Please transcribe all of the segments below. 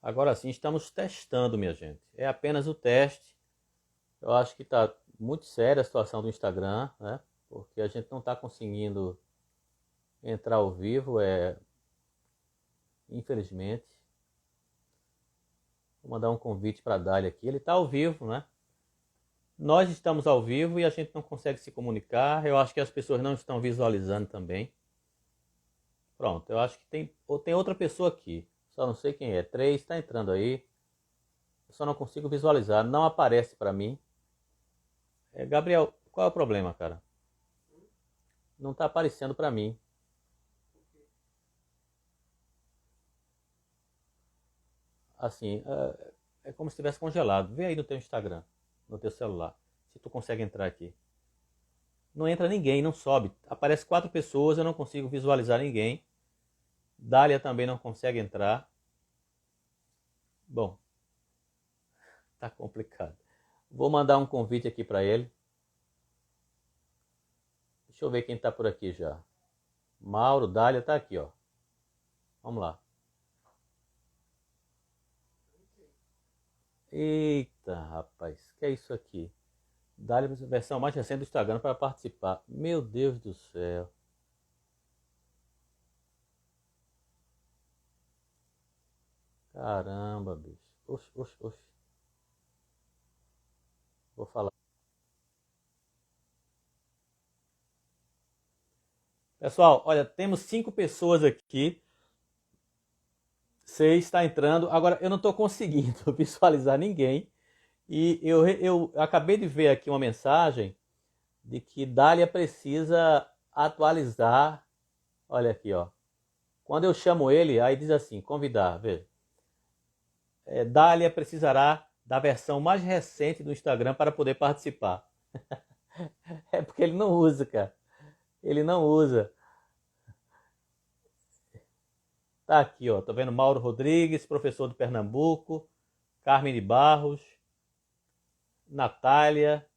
Agora sim, estamos testando, minha gente. É apenas o teste. Eu acho que está muito séria a situação do Instagram, né? Porque a gente não está conseguindo entrar ao vivo, infelizmente. Vou mandar um convite para a Dália aqui. Ele está ao vivo, né? Nós estamos ao vivo e a gente não consegue se comunicar. Eu acho que as pessoas não estão visualizando também. Pronto, eu acho que tem outra pessoa aqui. Só não sei quem é. 3, está entrando aí. Eu só não consigo visualizar. Não aparece para mim. Gabriel, qual é o problema, cara? Não está aparecendo para mim. Assim, é como se estivesse congelado. Vê aí no teu Instagram, no teu celular, se tu consegue entrar aqui. Não entra ninguém, não sobe. Aparece 4 pessoas, eu não consigo visualizar ninguém. Dália também não consegue entrar. Bom, tá complicado. Vou mandar um convite aqui para ele. Deixa eu ver quem tá por aqui já. Mauro, Dália, tá aqui, ó. Vamos lá. Eita, rapaz, que é isso aqui? Dália, versão mais recente do Instagram para participar. Meu Deus do céu. Caramba, bicho. Oxi, oxi, oxi. Vou falar. Pessoal, olha, temos 5 pessoas aqui. 6 está entrando. Agora, eu não estou conseguindo visualizar ninguém. E eu acabei de ver aqui uma mensagem de que Dália precisa atualizar. Olha aqui, ó. Quando eu chamo ele, aí diz assim, convidar, veja. Dália precisará da versão mais recente do Instagram para poder participar. É porque ele não usa, cara. Ele não usa. Tá aqui, ó. Tô vendo Mauro Rodrigues, professor de Pernambuco, Carmen de Barros, Natália,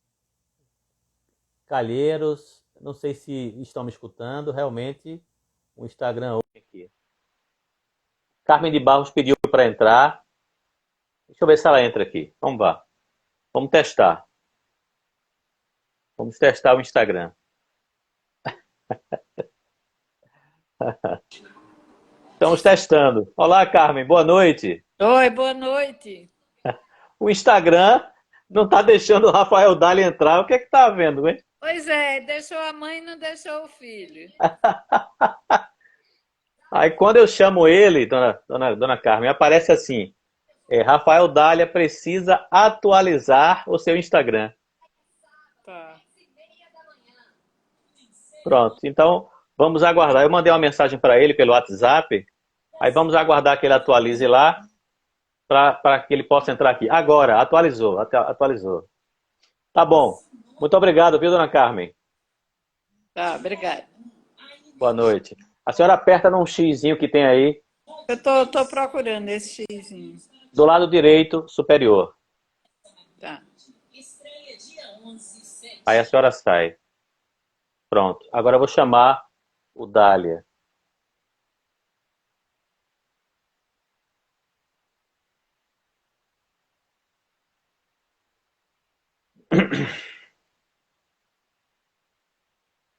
Calheiros. Não sei se estão me escutando. Realmente, o Instagram aqui. Carmen de Barros pediu para entrar. Deixa eu ver se ela entra aqui. Vamos lá. Vamos testar. Vamos testar o Instagram. Estamos testando. Olá, Carmen. Boa noite. Oi, boa noite. O Instagram não está deixando o Rafael Dali entrar. O que é que está havendo, hein? Pois é, deixou a mãe e não deixou o filho. Aí quando eu chamo ele, dona Carmen, aparece assim: Rafael Dália precisa atualizar o seu Instagram. Tá. Pronto, então vamos aguardar. Eu mandei uma mensagem para ele pelo WhatsApp, aí vamos aguardar que ele atualize lá para que ele possa entrar aqui. Agora, atualizou. Tá bom. Muito obrigado, viu, dona Carmen? Tá, obrigada. Boa noite. A senhora aperta num xizinho que tem aí, Eu tô procurando esse xizinho. do lado direito superior. Tá. Aí a senhora sai. Pronto. Agora eu vou chamar o Dália.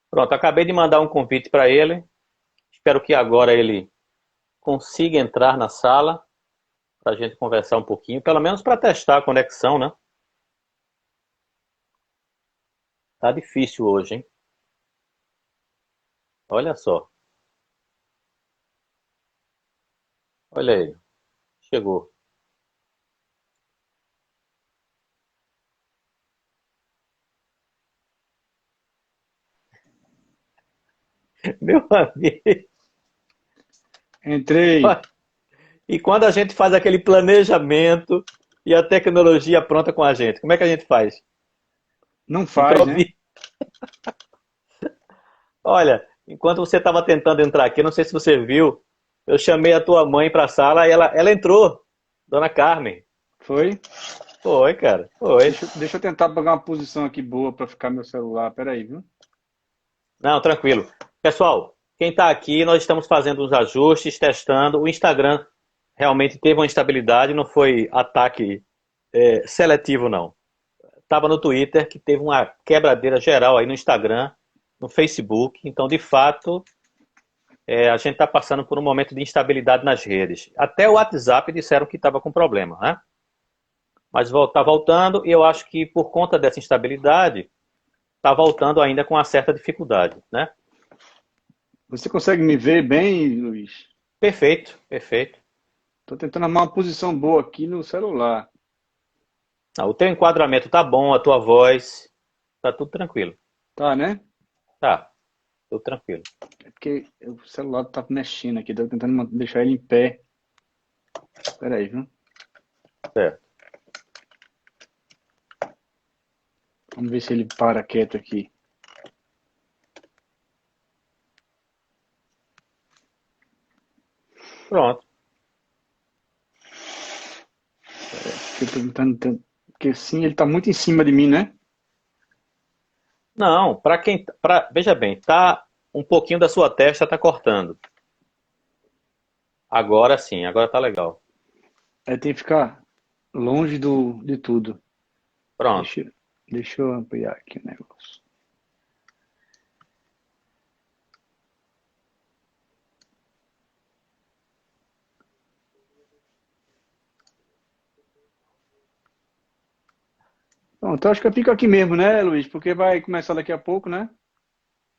Pronto, acabei de mandar um convite para ele. Espero que agora ele consiga entrar na sala para a gente conversar um pouquinho, pelo menos para testar a conexão, né? Tá difícil hoje, hein? Olha só. Olha aí. Chegou. Meu amigo. Entrei. E quando a gente faz aquele planejamento e a tecnologia pronta com a gente, como é que a gente faz? Não faz, né? Improviso. Olha, enquanto você estava tentando entrar aqui, não sei se você viu, eu chamei a tua mãe para a sala e ela entrou, dona Carmen. Foi. Foi, cara, foi. Deixa eu tentar pegar uma posição aqui boa para ficar meu celular. Peraí, viu? Não, tranquilo. Pessoal, quem está aqui, nós estamos fazendo uns ajustes, testando. O Instagram realmente teve uma instabilidade, não foi ataque seletivo, não. Estava no Twitter, que teve uma quebradeira geral aí no Instagram, no Facebook. Então, de fato, a gente está passando por um momento de instabilidade nas redes. Até o WhatsApp disseram que estava com problema, né? Mas está voltando e eu acho que por conta dessa instabilidade, está voltando ainda com uma certa dificuldade, né? Você consegue me ver bem, Luiz? Perfeito, perfeito. Estou tentando arrumar uma posição boa aqui no celular. Ah, o teu enquadramento tá bom, a tua voz, tá tudo tranquilo. Tá, né? Tá, tudo tranquilo. É porque o celular tá mexendo aqui, tô tentando deixar ele em pé. Espera aí, viu? Certo. Vamos ver se ele para quieto aqui. Pronto. Eu tô tentando, porque assim ele tá muito em cima de mim, né? Não, veja bem, tá um pouquinho da sua testa tá cortando. Agora sim, agora tá legal. Aí tem que ficar longe de tudo. Pronto. Deixa eu ampliar aqui o negócio. Bom, então acho que eu fico aqui mesmo, né, Luiz? Porque vai começar daqui a pouco, né?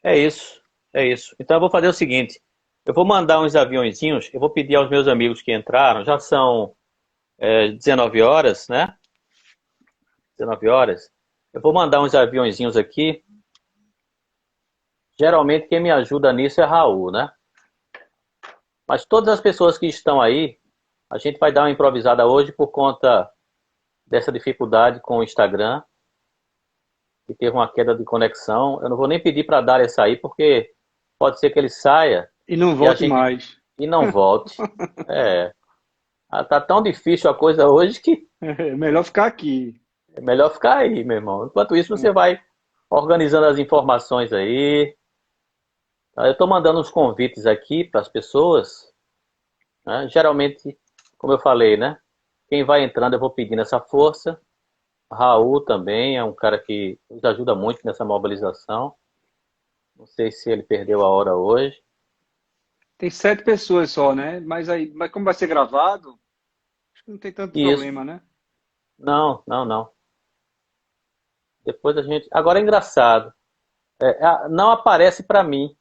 É isso, é isso. Então eu vou fazer o seguinte, eu vou mandar uns aviõezinhos, eu vou pedir aos meus amigos que entraram, já são 19 horas, né? 19 horas. Eu vou mandar uns aviõezinhos aqui. Geralmente quem me ajuda nisso é Raul, né? Mas todas as pessoas que estão aí, a gente vai dar uma improvisada hoje por conta dessa dificuldade com o Instagram, que teve uma queda de conexão. Eu não vou nem pedir para Dália sair, porque pode ser que ele saia E não e volte mais. e não volte. É, tá tão difícil a coisa hoje que É melhor ficar aqui. é melhor ficar aí, meu irmão. Enquanto isso, você vai organizando as informações aí. Tá? Eu estou mandando uns convites aqui para as pessoas, né? Geralmente, como eu falei, né? Quem vai entrando, eu vou pedindo essa força. Raul também é um cara que nos ajuda muito nessa mobilização. Não sei se ele perdeu a hora hoje. Tem 7 pessoas só, né? Mas como vai ser gravado, acho que não tem tanto Isso. problema, né? Não, não, não. Depois a gente. Agora é engraçado. Não aparece para mim,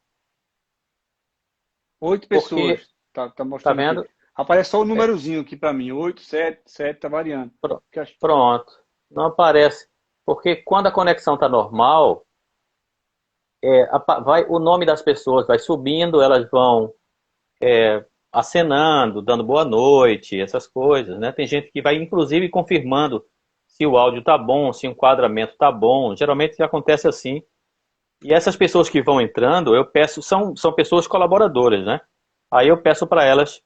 8 porque, pessoas. Tá tá mostrando aqui. vendo? Aparece só o É, númerozinho aqui pra mim. 8, 7, 7, tá variando. pronto. Não aparece. Porque quando a conexão tá normal, vai, o nome das pessoas vai subindo, elas vão acenando, dando boa noite, essas coisas, né? Tem gente que vai, inclusive, confirmando se o áudio tá bom, se o enquadramento tá bom. Geralmente acontece assim. E essas pessoas que vão entrando, eu peço, são pessoas colaboradoras, né? Aí eu peço para elas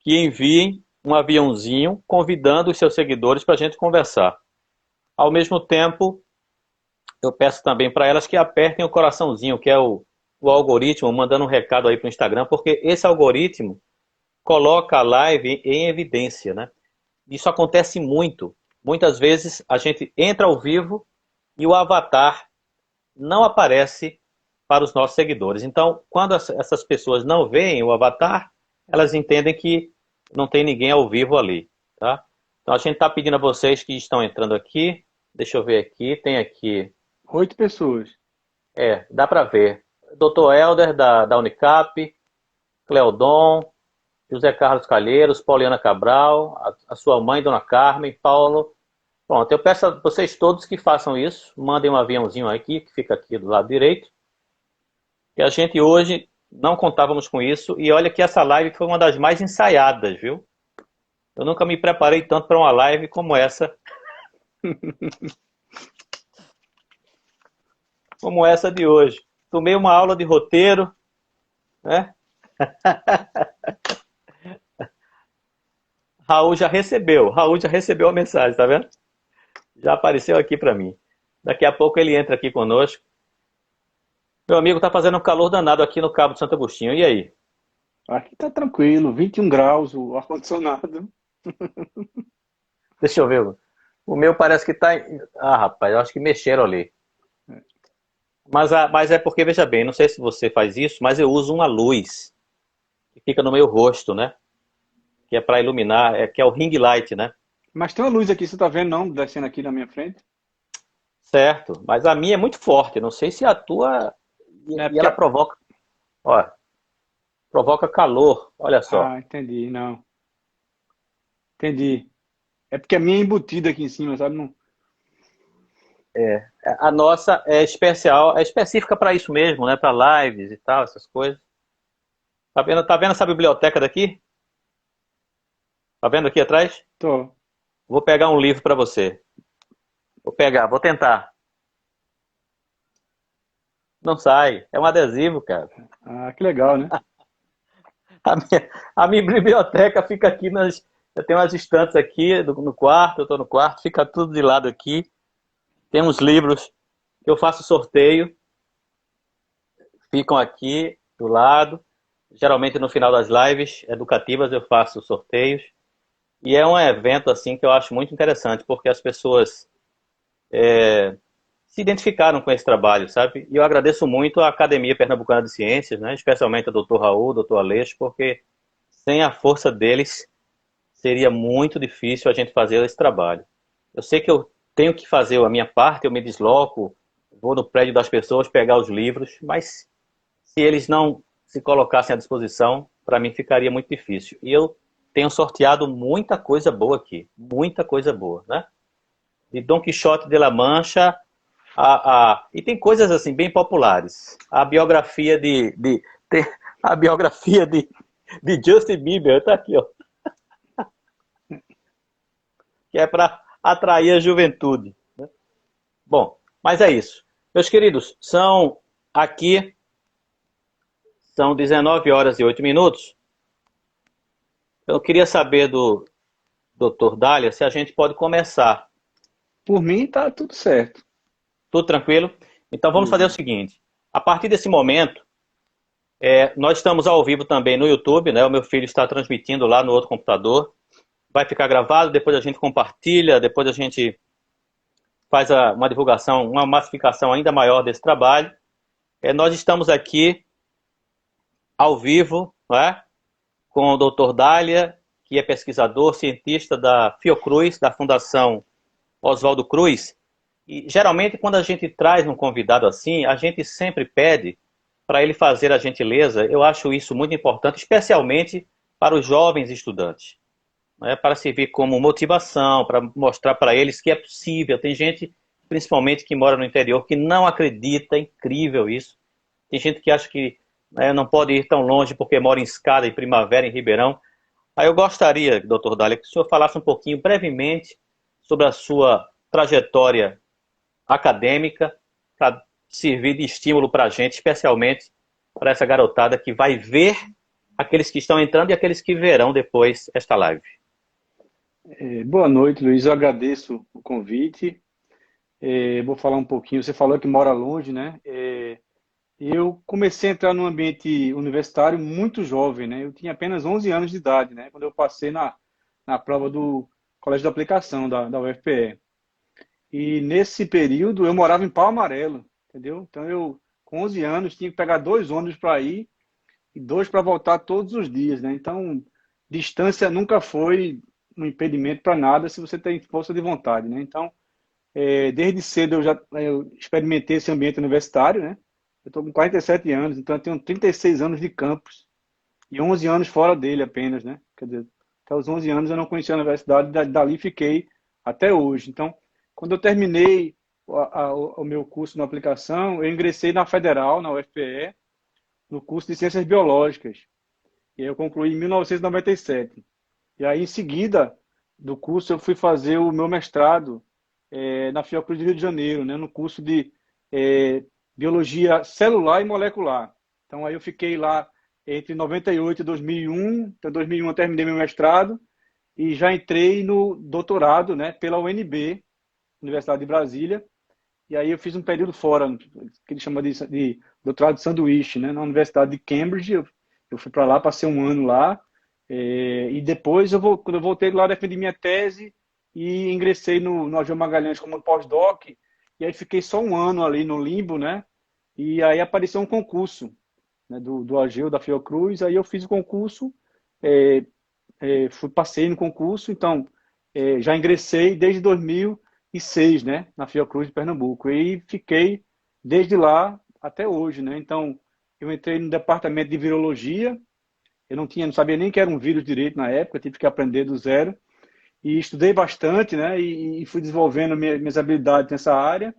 que enviem um aviãozinho convidando os seus seguidores para a gente conversar. Ao mesmo tempo, eu peço também para elas que apertem o coraçãozinho, que é o algoritmo, mandando um recado aí para o Instagram, porque esse algoritmo coloca a live em evidência, né? Isso acontece muito. Muitas vezes a gente entra ao vivo e o avatar não aparece para os nossos seguidores. Então, quando essas pessoas não veem o avatar, elas entendem que não tem ninguém ao vivo ali, tá? Então, a gente está pedindo a vocês que estão entrando aqui, deixa eu ver aqui, tem aqui, 8 pessoas. dá para ver, Dr. Helder da Unicap, Cleodon, José Carlos Calheiros, Pauliana Cabral, a sua mãe, Dona Carmen, Paulo. Pronto, eu peço a vocês todos que façam isso, mandem um aviãozinho aqui, que fica aqui do lado direito, que a gente hoje não contávamos com isso, e olha que essa live foi uma das mais ensaiadas, viu? Eu nunca me preparei tanto para uma live como essa. Como essa de hoje. Tomei uma aula de roteiro, né? Raul já recebeu a mensagem, tá vendo? Já apareceu aqui para mim. Daqui a pouco ele entra aqui conosco. Meu amigo, tá fazendo um calor danado aqui no Cabo de Santo Agostinho. E aí? Aqui tá tranquilo, 21 graus, o ar-condicionado. Deixa eu ver. O meu parece que tá. Ah, rapaz, eu acho que mexeram ali. Mas é porque, veja bem, não sei se você faz isso, mas eu uso uma luz que fica no meu rosto, né? Que é para iluminar, que é o ring light, né? Mas tem uma luz aqui, você tá vendo não? Descendo aqui na minha frente. Certo. Mas a minha é muito forte. Não sei se a tua. É E ela porque... provoca. Ó, provoca calor. Olha só. Ah, entendi, não. Entendi. É porque a minha é embutida aqui em cima, sabe? Não... A nossa é especial, é específica para isso mesmo, né? Para lives e tal, essas coisas. Tá vendo essa biblioteca daqui? Tá vendo aqui atrás? Tô. Vou pegar um livro para você. Vou pegar, vou tentar. Não sai. É um adesivo, cara. Ah, que legal, né? A minha biblioteca fica aqui nas. Eu tenho umas estantes aqui no quarto, eu estou no quarto, fica tudo de lado aqui. Tem uns livros que eu faço sorteio, ficam aqui do lado. Geralmente no final das lives educativas eu faço sorteios. E é um evento assim que eu acho muito interessante, porque as pessoas se identificaram com esse trabalho, sabe? E eu agradeço muito à Academia Pernambucana de Ciências, né? Especialmente ao Dr. Raul, Dr. Aleixo, porque sem a força deles seria muito difícil a gente fazer esse trabalho. Eu sei que eu tenho que fazer a minha parte, eu me desloco, vou no prédio das pessoas pegar os livros, mas se eles não se colocassem à disposição, para mim ficaria muito difícil. E eu tenho sorteado muita coisa boa aqui, muita coisa boa, né? De Dom Quixote de La Mancha e tem coisas assim bem populares. A biografia tem a biografia de Justin Bieber, está aqui, ó, que é para atrair a juventude. Bom, mas é isso. Meus queridos, aqui são 19 horas e 8 minutos. Eu queria saber do Dr. Dália se a gente pode começar. Por mim tá tudo certo. Tudo tranquilo? Então vamos fazer o Tudo. seguinte. A partir desse momento, nós estamos ao vivo também no YouTube, né? O meu filho está transmitindo lá no outro computador. Vai ficar gravado, depois a gente compartilha, depois a gente faz uma divulgação, uma massificação ainda maior desse trabalho. Nós estamos aqui ao vivo, não é? Com o Dr. Dália, que é pesquisador, cientista da Fiocruz, da Fundação Oswaldo Cruz. E geralmente quando a gente traz um convidado assim, a gente sempre pede para ele fazer a gentileza. Eu acho isso muito importante, especialmente para os jovens estudantes, né? Para servir como motivação, para mostrar para eles que é possível. Tem gente, principalmente que mora no interior, que não acredita, é incrível isso. Tem gente que acha que, né, não pode ir tão longe porque mora em Escada, em Primavera, em Ribeirão. Aí eu gostaria, doutor Dália, que o senhor falasse um pouquinho, brevemente, sobre a sua trajetória acadêmica, para servir de estímulo para a gente, especialmente para essa garotada que vai ver, aqueles que estão entrando e aqueles que verão depois esta live. Boa noite, Luiz. Eu agradeço o convite. Vou falar um pouquinho. Você falou que mora longe, né? Eu comecei a entrar no ambiente universitário muito jovem, né? Eu tinha apenas 11 anos de idade, né? Quando eu passei na prova do Colégio de Aplicação da UFPE. E nesse período eu morava em Pau Amarelo, entendeu? Então eu, com 11 anos, tinha que pegar 2 ônibus para ir e 2 para voltar todos os dias, né? Então, distância nunca foi um impedimento para nada se você tem força de vontade, né? Então, desde cedo eu experimentei esse ambiente universitário, né? Eu estou com 47 anos, então eu tenho 36 anos de campus e 11 anos fora dele apenas, né? Quer dizer, até os 11 anos eu não conhecia a universidade, dali fiquei até hoje. Então, quando eu terminei o meu curso na aplicação, eu ingressei na Federal, na UFPE, no curso de Ciências Biológicas. E aí eu concluí em 1997. E aí, em seguida do curso, eu fui fazer o meu mestrado na Fiocruz do Rio de Janeiro, né, no curso de Biologia Celular e Molecular. Então, aí eu fiquei lá entre 98 e 2001. Então, em 2001 eu terminei meu mestrado e já entrei no doutorado, né, pela UNB, Universidade de Brasília. E aí eu fiz um período fora, que ele chama de doutorado de sanduíche, né, na Universidade de Cambridge. Eu Eu fui para lá, passei um ano lá, e depois, quando eu voltei lá, defendi minha tese e ingressei no Algeu Magalhães como pós-doc, e aí fiquei só um ano ali no limbo, né? E aí apareceu um concurso, né, do Algeu, da Fiocruz, aí eu fiz o concurso, é, passei no concurso, então já ingressei desde 2006, né, na Fiocruz de Pernambuco, e fiquei desde lá até hoje, né? Então, eu entrei no departamento de virologia, eu não sabia nem que era um vírus direito na época, tive que aprender do zero, e estudei bastante, né, e fui desenvolvendo minhas habilidades nessa área,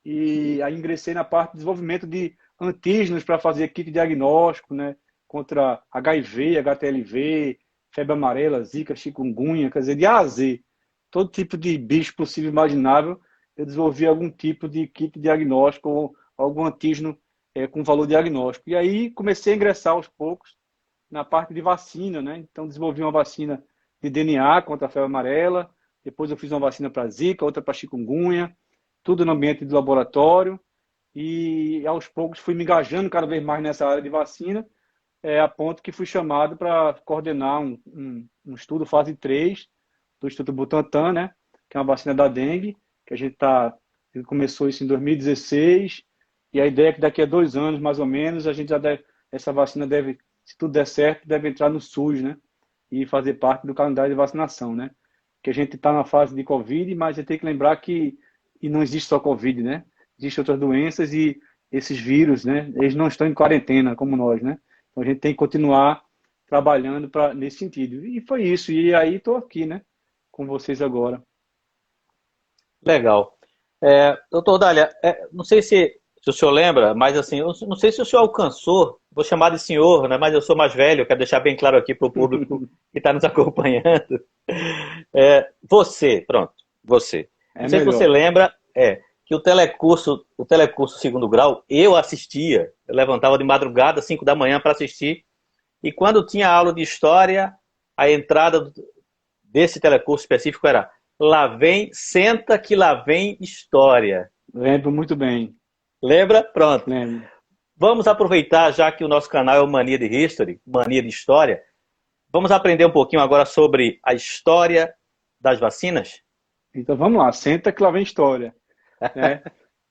e aí ingressei na parte de desenvolvimento de antígenos para fazer kit diagnóstico, né, contra HIV, HTLV, febre amarela, zika, chikungunya, quer dizer, de A a Z, todo tipo de bicho possível e imaginável, eu desenvolvi algum tipo de kit diagnóstico ou algum antígeno com valor diagnóstico. E aí comecei a ingressar aos poucos na parte de vacina, né? Então desenvolvi uma vacina de DNA contra a febre amarela, depois eu fiz uma vacina para zika, outra para chikungunya, tudo no ambiente de laboratório, e aos poucos fui me engajando cada vez mais nessa área de vacina, a ponto que fui chamado para coordenar um estudo fase 3 do Instituto Butantan, né, que é uma vacina da dengue, que ele começou isso em 2016, e a ideia é que daqui a 2 anos, mais ou menos, essa vacina deve, se tudo der certo, deve entrar no SUS, né, e fazer parte do calendário de vacinação, né, que a gente está na fase de Covid, mas a gente tem que lembrar que e não existe só Covid, né? Existem outras doenças e esses vírus, né? Eles não estão em quarentena como nós, né? Então a gente tem que continuar trabalhando nesse sentido. E foi isso. E aí estou aqui, né? Com vocês agora. Legal. Doutor Dália, não sei se o senhor lembra, mas assim, eu não sei se o senhor alcançou, vou chamar de senhor, né, mas eu sou mais velho, eu quero deixar bem claro aqui para o público que está nos acompanhando. Você. É Não sei se você melhor. lembra, que o telecurso segundo grau, eu assistia, eu levantava de madrugada, 5 da manhã para assistir, e quando tinha aula de história, a entrada desse telecurso específico era lá vem, senta que lá vem história. Lembro muito bem. Lembra? Pronto. Lembro. Vamos aproveitar, já que o nosso canal é o Mania de History, Mania de História, vamos aprender um pouquinho agora sobre a história das vacinas? Então vamos lá, senta que lá vem história, né?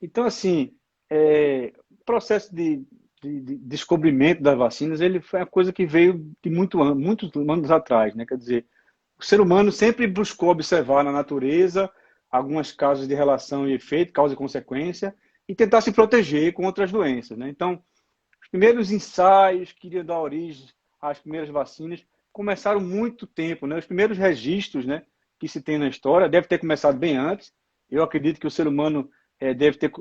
Então, assim, o processo de descobrimento das vacinas, ele foi uma coisa que veio de muitos anos atrás, né? Quer dizer, o ser humano sempre buscou observar na natureza algumas causas de relação e efeito, causa e consequência, e tentar se proteger com outras doenças, né? Então, os primeiros ensaios que iriam dar origem às primeiras vacinas começaram muito tempo, né? Os primeiros registros, né, que se tem na história deve ter começado bem antes. Eu acredito que o ser humano deve ter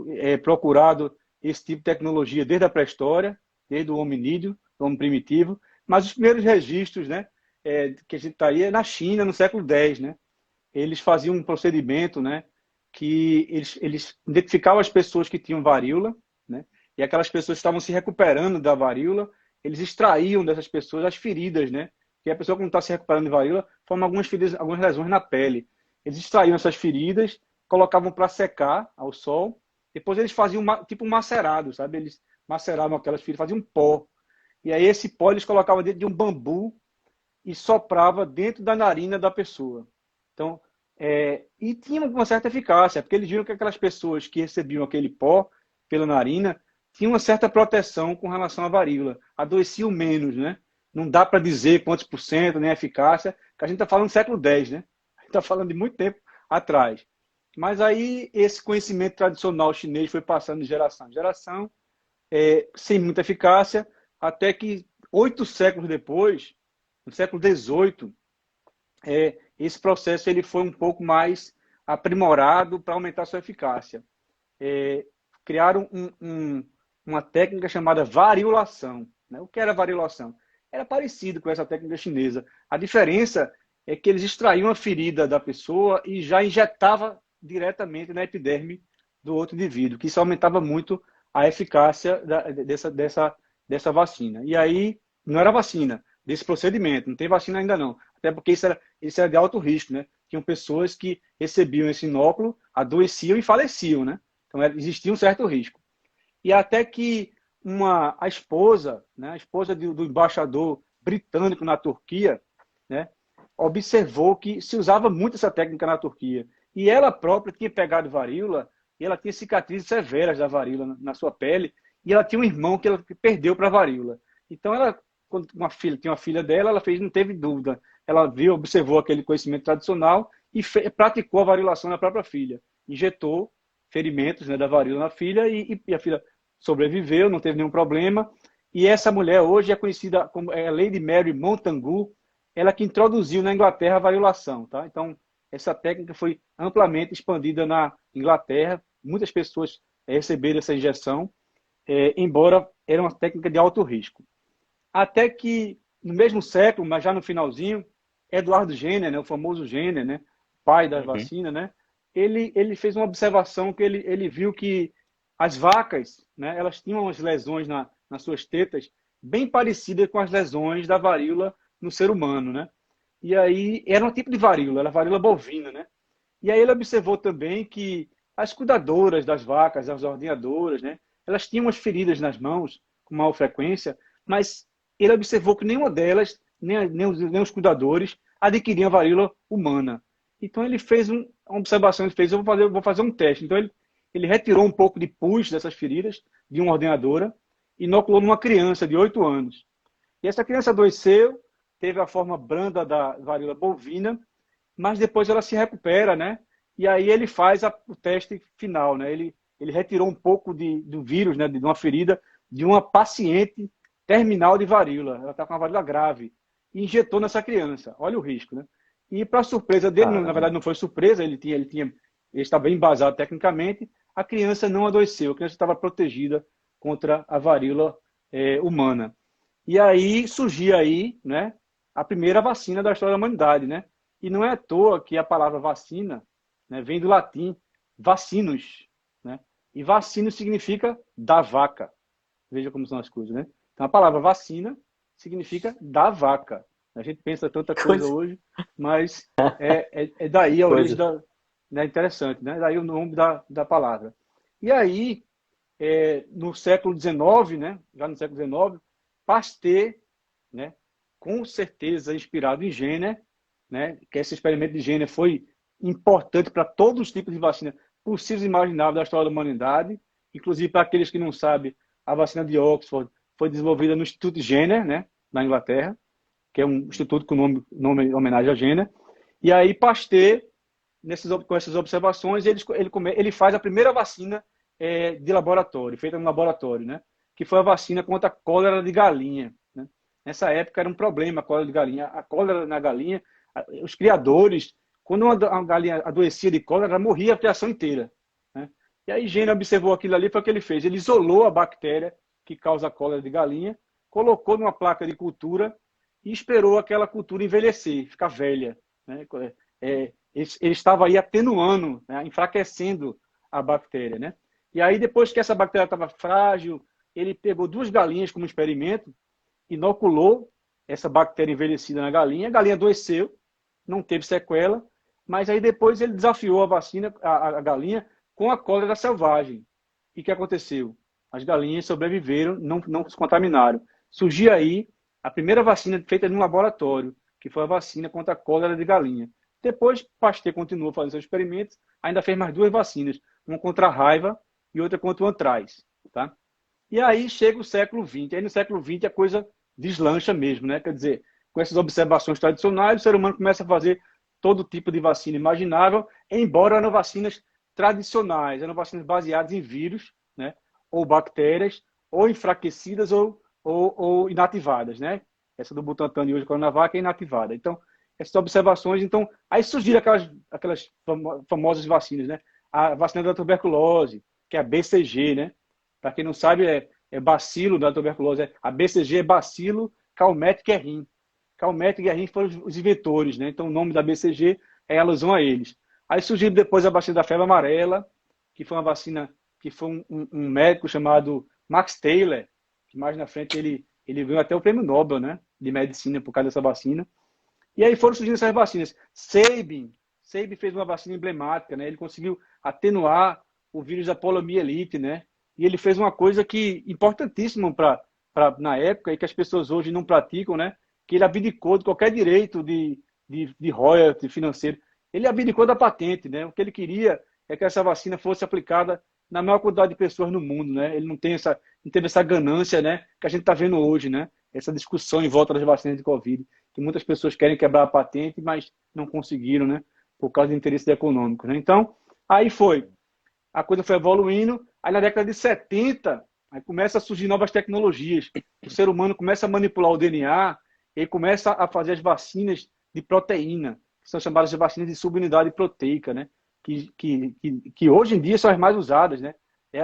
procurado esse tipo de tecnologia desde a pré-história, desde o hominídeo, do homem primitivo, mas os primeiros registros, né, que a gente está aí é na China, no século X, né? Eles faziam um procedimento, né, que eles identificavam as pessoas que tinham varíola, né, e aquelas pessoas que estavam se recuperando da varíola, eles extraíam dessas pessoas as feridas, né? Que a pessoa, quando está se recuperando de varíola, forma algumas feridas, algumas lesões na pele. Eles extraíam essas feridas, colocavam para secar ao sol, depois eles faziam tipo um macerado, sabe? Eles maceravam aquelas feridas, faziam um pó. E aí esse pó eles colocavam dentro de um bambu e soprava dentro da narina da pessoa. Então, e tinha uma certa eficácia, porque eles viram que aquelas pessoas que recebiam aquele pó pela narina tinham uma certa proteção com relação à varíola, adoeciam menos, né? Não dá para dizer quantos por cento, nem a eficácia, que a gente está falando do século X, né? A gente está falando de muito tempo atrás. Mas aí esse conhecimento tradicional chinês foi passando de geração em geração, sem muita eficácia, até que 8 séculos depois, no século XVIII, esse processo ele foi um pouco mais aprimorado para aumentar sua eficácia. Criaram uma técnica chamada variolação. Né? O que era variolação? Era parecido com essa técnica chinesa. A diferença é que eles extraíam a ferida da pessoa e já injetava diretamente na epiderme do outro indivíduo, que isso aumentava muito a eficácia dessa vacina. E aí, não era vacina, desse procedimento, não tem vacina ainda não. Até porque isso era de alto risco, né? Tinham pessoas que recebiam esse inóculo, adoeciam e faleciam, né? Então existia um certo risco. E até que a esposa, né, a esposa do embaixador britânico na Turquia, né, observou que se usava muito essa técnica na Turquia. E ela própria tinha pegado varíola, e ela tinha cicatrizes severas da varíola na sua pele, e ela tinha um irmão que ela perdeu para a varíola. Então, ela, quando tinha uma filha dela, ela fez, não teve dúvida. Ela viu, observou aquele conhecimento tradicional e praticou a variolação na própria filha. Injetou ferimentos, né, da varíola na filha e a filha sobreviveu, não teve nenhum problema. E essa mulher hoje é conhecida como Lady Mary Montagu, ela que introduziu na Inglaterra a variolação. Tá? Então, essa técnica foi amplamente expandida na Inglaterra. Muitas pessoas receberam essa injeção, embora era uma técnica de alto risco. Até que, no mesmo século, mas já no finalzinho, Eduardo Jenner, né, o famoso Jenner, né, pai da vacina, né, ele fez uma observação que ele viu que as vacas, né, elas tinham umas lesões nas suas tetas bem parecidas com as lesões da varíola no ser humano, né? E aí era um tipo de varíola, era varíola bovina, né? E aí ele observou também que as cuidadoras das vacas, as ordenhadoras, né, elas tinham umas feridas nas mãos com maior frequência, mas ele observou que nenhuma delas, nem os cuidadores, adquiriam a varíola humana. Então ele fez uma observação, ele fez, eu vou fazer um teste. Então ele retirou um pouco de pus dessas feridas de uma ordenhadora e inoculou numa criança de 8 anos. E essa criança adoeceu, teve a forma branda da varíola bovina, mas depois ela se recupera, né? E aí ele faz o teste final, né? Ele retirou um pouco do vírus, né? De uma ferida de uma paciente terminal de varíola. Ela está com uma varíola grave. E injetou nessa criança. Olha o risco, né? E para surpresa dele, na verdade não foi surpresa, ele estava bem embasado tecnicamente, a criança não adoeceu, a criança estava protegida contra a varíola humana. E aí surgia aí, né, a primeira vacina da história da humanidade, né? E não é à toa que a palavra vacina, né, vem do latim vacinus, né? E vacino significa da vaca. Veja como são as coisas, né? Então a palavra vacina significa da vaca. A gente pensa tanta coisa hoje, mas é daí a origem da... Né, interessante, né? Daí o nome da palavra. E aí, no século XIX, né? Já no século XIX, Pasteur, né? Com certeza inspirado em Jenner, né? Que esse experimento de Jenner foi importante para todos os tipos de vacina possíveis e imagináveis da história da humanidade, inclusive para aqueles que não sabem, a vacina de Oxford foi desenvolvida no Instituto Jenner, né? Na Inglaterra, que é um instituto com nome em homenagem a Jenner. E aí Pasteur, com essas observações, ele faz a primeira vacina de laboratório, feita no laboratório, né? Que foi a vacina contra a cólera de galinha. Né? Nessa época era um problema a cólera de galinha. A cólera na galinha, os criadores, quando uma galinha adoecia de cólera, ela morria a criação inteira. Né? E aí Jenner observou aquilo ali, foi o que ele fez. Ele isolou a bactéria que causa a cólera de galinha, colocou numa placa de cultura e esperou aquela cultura envelhecer, ficar velha. Né? Ele estava aí atenuando, né? Enfraquecendo a bactéria. Né? E aí, depois que essa bactéria estava frágil, ele pegou 2 galinhas como experimento, inoculou essa bactéria envelhecida na galinha, a galinha adoeceu, não teve sequela, mas aí depois ele desafiou a vacina, a galinha, com a cólera selvagem. E o que aconteceu? As galinhas sobreviveram, não se contaminaram. Surgiu aí a primeira vacina feita no laboratório, que foi a vacina contra a cólera de galinha. Depois, Pasteur continuou fazendo seus experimentos, ainda fez mais 2 vacinas, uma contra a raiva e outra contra o antraz. Tá? E aí chega o século XX. Aí no século XX a coisa deslancha mesmo, né? Quer dizer, com essas observações tradicionais, o ser humano começa a fazer todo tipo de vacina imaginável, embora eram vacinas tradicionais, eram vacinas baseadas em vírus, né? Ou bactérias, ou enfraquecidas ou inativadas, né? Essa do Butantan de hoje, Coronavac, é inativada. Então, essas observações, então, aí surgiram aquelas famosas vacinas, né? A vacina da tuberculose, que é a BCG, né? Para quem não sabe, é bacilo da tuberculose. A BCG é bacilo Calmette Guerin. Calmette e Guerin foram os inventores, né? Então, o nome da BCG é alusão a eles. Aí surgiu depois a vacina da febre amarela, que foi uma vacina que foi um médico chamado Max Taylor, que mais na frente ele ganhou até o prêmio Nobel, né? De medicina por causa dessa vacina. E aí foram surgindo essas vacinas. Sabin fez uma vacina emblemática, né? Ele conseguiu atenuar o vírus da poliomielite, né? e ele fez uma coisa que importantíssima na época e que as pessoas hoje não praticam, né? Que ele abdicou de qualquer direito de royalty financeiro. Ele abdicou da patente, né? O que ele queria é que essa vacina fosse aplicada na maior quantidade de pessoas no mundo, né? Ele não teve essa ganância, né? Que a gente está vendo hoje, né? Essa discussão em volta das vacinas de Covid, que muitas pessoas querem quebrar a patente, mas não conseguiram, né? Por causa de interesses econômicos, né? Então, aí a coisa foi evoluindo, aí na década de 70, aí começa a surgir novas tecnologias. O ser humano começa a manipular o DNA e começa a fazer as vacinas de proteína, que são chamadas de vacinas de subunidade proteica, né? Que hoje em dia são as mais usadas, né?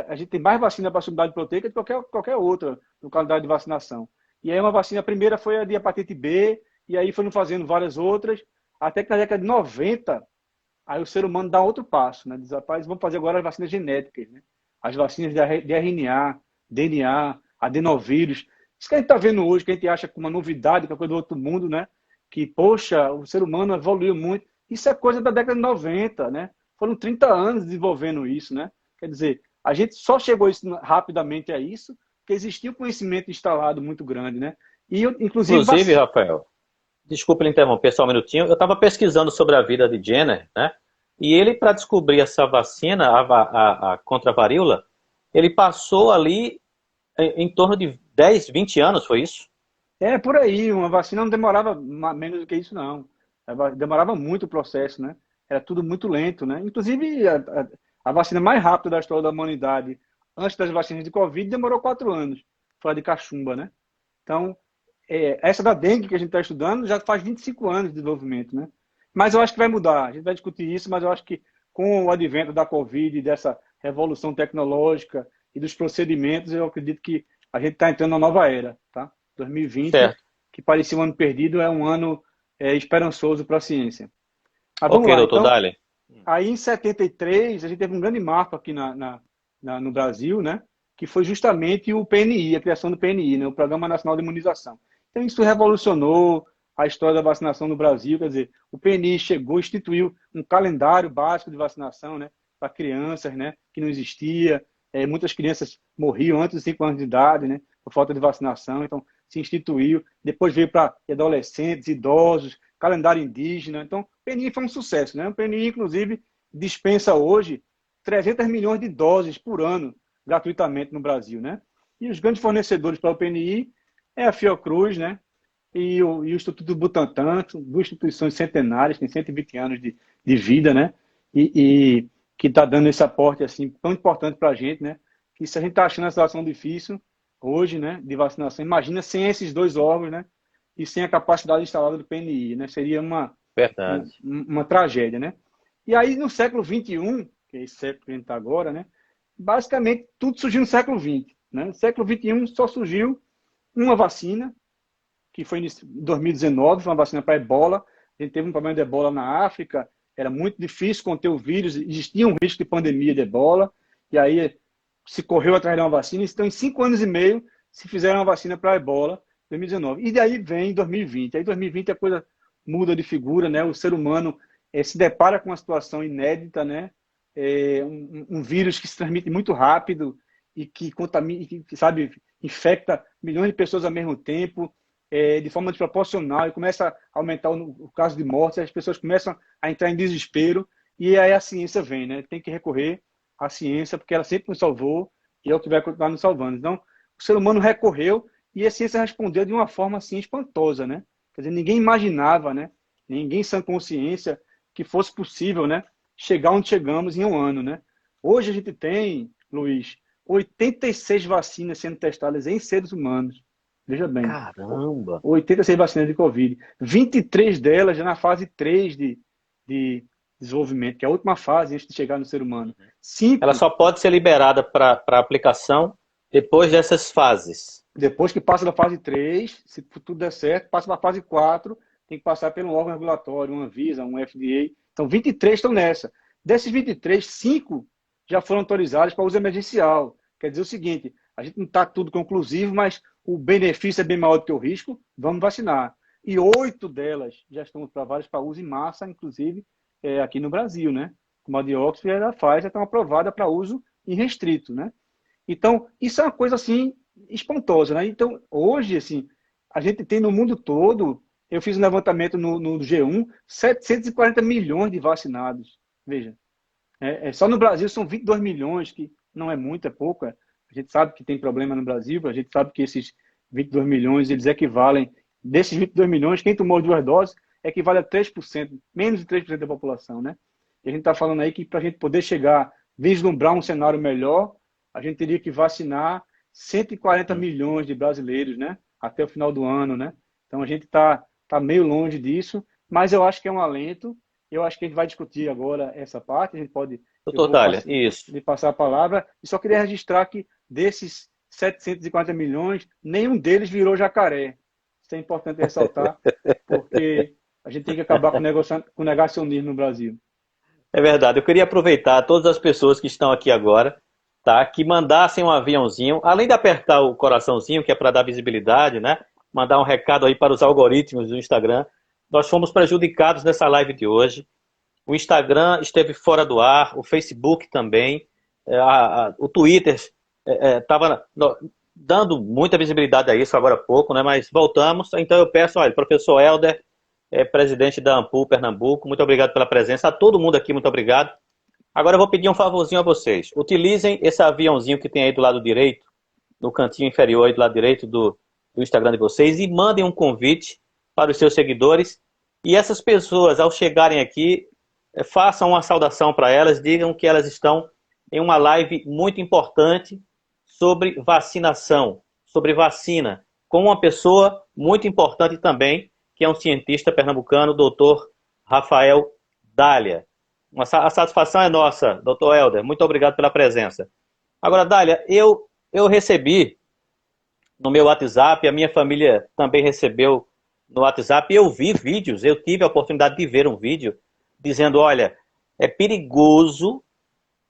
A gente tem mais vacina para subunidade proteica do que qualquer outra no calendário de vacinação. E aí uma vacina, a primeira foi a de hepatite B, e aí foram fazendo várias outras, até que na década de 90, aí o ser humano dá outro passo, né? Diz, rapaz, vamos fazer agora as vacinas genéticas, né? As vacinas de RNA, DNA, adenovírus. Isso que a gente está vendo hoje, que a gente acha como uma novidade, que é coisa do outro mundo, né? Que, poxa, o ser humano evoluiu muito. Isso é coisa da década de 90, né? Foram 30 anos desenvolvendo isso, né? Quer dizer, a gente só chegou rapidamente a isso, porque existia um conhecimento instalado muito grande, né? E, inclusive, Inclusive, Rafael, desculpa lhe interromper só um minutinho, eu estava pesquisando sobre a vida de Jenner, né? E ele, para descobrir essa vacina, a contra a varíola, ele passou ali em torno de 10, 20 anos, foi isso? por aí, uma vacina não demorava menos do que isso, não. Demorava muito o processo, né? Era tudo muito lento, né? Inclusive, a vacina mais rápida da história da humanidade, antes das vacinas de Covid, demorou 4 anos. Foi a de cachumba, né? Então, essa da dengue que a gente está estudando já faz 25 anos de desenvolvimento, né? Mas eu acho que vai mudar. A gente vai discutir isso, mas eu acho que com o advento da Covid, dessa revolução tecnológica e dos procedimentos, eu acredito que a gente está entrando numa nova era, tá? 2020, Certo. que parecia um ano perdido, é um ano esperançoso para a ciência. Mas Ok, vamos lá, doutor então, Dali. aí em 73, a gente teve um grande marco aqui no Brasil, né? Que foi justamente o PNI, a criação do PNI, né? O Programa Nacional de Imunização. Então, isso revolucionou a história da vacinação no Brasil. Quer dizer, o PNI chegou, instituiu um calendário básico de vacinação, né? Para crianças, né? Que não existia. Muitas crianças morriam antes dos 5 anos de idade, né? Por falta de vacinação. Então, se instituiu. Depois veio para adolescentes, idosos, calendário indígena. Então, o PNI foi um sucesso, né? O PNI, inclusive, dispensa hoje 300 milhões de doses por ano gratuitamente no Brasil, né? E os grandes fornecedores para o PNI é a Fiocruz, né? E o Instituto Butantan, duas instituições centenárias, têm 120 anos de vida, né? E que está dando esse aporte assim tão importante para a gente, né? Que se a gente está achando a situação difícil hoje, né, de vacinação, imagina sem esses dois órgãos, né? E sem a capacidade instalada do PNI, né? Seria Verdade. uma tragédia, né? E aí no século XXI, que é esse século que a gente está agora, né? Basicamente tudo surgiu no século XX, né? No século XXI só surgiu uma vacina, que foi em 2019, foi uma vacina para ebola. A gente teve um problema de ebola na África, era muito difícil conter o vírus, existia um risco de pandemia de ebola, e aí se correu atrás de uma vacina. Então, em 5 anos e meio, se fizeram uma vacina para ebola, 2019. E daí vem 2020. Aí 2020 a coisa muda de figura, né? O ser humano se depara com uma situação inédita, né? Um vírus que se transmite muito rápido e que contamina, que, sabe, infecta milhões de pessoas ao mesmo tempo, de forma desproporcional, e começa a aumentar o caso de mortes, as pessoas começam a entrar em desespero, e aí a ciência vem, né? Tem que recorrer à ciência, porque ela sempre nos salvou e é o que vai continuar nos salvando. Então, o ser humano recorreu e a ciência respondeu de uma forma assim espantosa, né? Quer dizer, ninguém imaginava, né? Ninguém sem consciência que fosse possível, né? Chegar onde chegamos em um ano, né? Hoje a gente tem, Luiz, 86 vacinas sendo testadas em seres humanos. Veja bem, Caramba! 86 vacinas de Covid. 23 delas já na fase 3 de desenvolvimento, que é a última fase antes de chegar no ser humano. Ela 5, só pode ser liberada para aplicação depois dessas fases. depois que passa da fase 3, se tudo der certo, passa para a fase 4, tem que passar pelo órgão regulatório, uma Anvisa, um FDA. Então, 23 estão nessa. Desses 23, 5 já foram autorizados para uso emergencial. Quer dizer o seguinte, a gente não está tudo conclusivo, mas o benefício é bem maior do que o risco, vamos vacinar. E 8 delas já estão aprovadas para uso em massa, inclusive aqui no Brasil, né? Como a de Oxford e a da Pfizer estão aprovadas para uso irrestrito, né? Então, isso é uma coisa assim espantosa, né? Então, hoje, assim, a gente tem no mundo todo, eu fiz um levantamento no G1, 740 milhões de vacinados. Veja, só no Brasil são 22 milhões, que não é muito, é pouco. A gente sabe que tem problema no Brasil, a gente sabe que esses 22 milhões, eles equivalem, desses 22 milhões, quem tomou 2 doses, equivale a 3%, menos de 3% da população, né? E a gente está falando aí que para a gente poder chegar, vislumbrar um cenário melhor, a gente teria que vacinar 140 milhões de brasileiros, né? Até o final do ano, né? Então a gente tá meio longe disso, mas eu acho que é um alento. Eu acho que a gente vai discutir agora essa parte. A gente pode, eu Doutor vou Dália, isso. lhe passar a palavra. E só queria registrar que desses 740 milhões, nenhum deles virou jacaré. Isso é importante ressaltar, porque a gente tem que acabar com o negacionismo no Brasil. É verdade. Eu queria aproveitar todas as pessoas que estão aqui agora, tá? Que mandassem um aviãozinho, além de apertar o coraçãozinho, que é para dar visibilidade, né? Mandar um recado aí para os algoritmos do Instagram. Nós fomos prejudicados nessa live de hoje. O Instagram esteve fora do ar, o Facebook também, o Twitter estava dando muita visibilidade a isso agora há pouco, né? Mas voltamos. Então eu peço, olha, professor Helder, presidente da Ampul Pernambuco, muito obrigado pela presença. A todo mundo aqui, muito obrigado. Agora eu vou pedir um favorzinho a vocês. Utilizem esse aviãozinho que tem aí do lado direito, no cantinho inferior aí do lado direito do Instagram de vocês, e mandem um convite para os seus seguidores. E essas pessoas, ao chegarem aqui, façam uma saudação para elas, digam que elas estão em uma live muito importante sobre vacinação, sobre vacina, com uma pessoa muito importante também, que é um cientista pernambucano, o doutor Rafael Dália. A satisfação é nossa, doutor Helder. Muito obrigado pela presença. Agora, Dália, eu recebi no meu WhatsApp, a minha família também recebeu no WhatsApp, eu vi vídeos, eu tive a oportunidade de ver um vídeo dizendo, olha, é perigoso,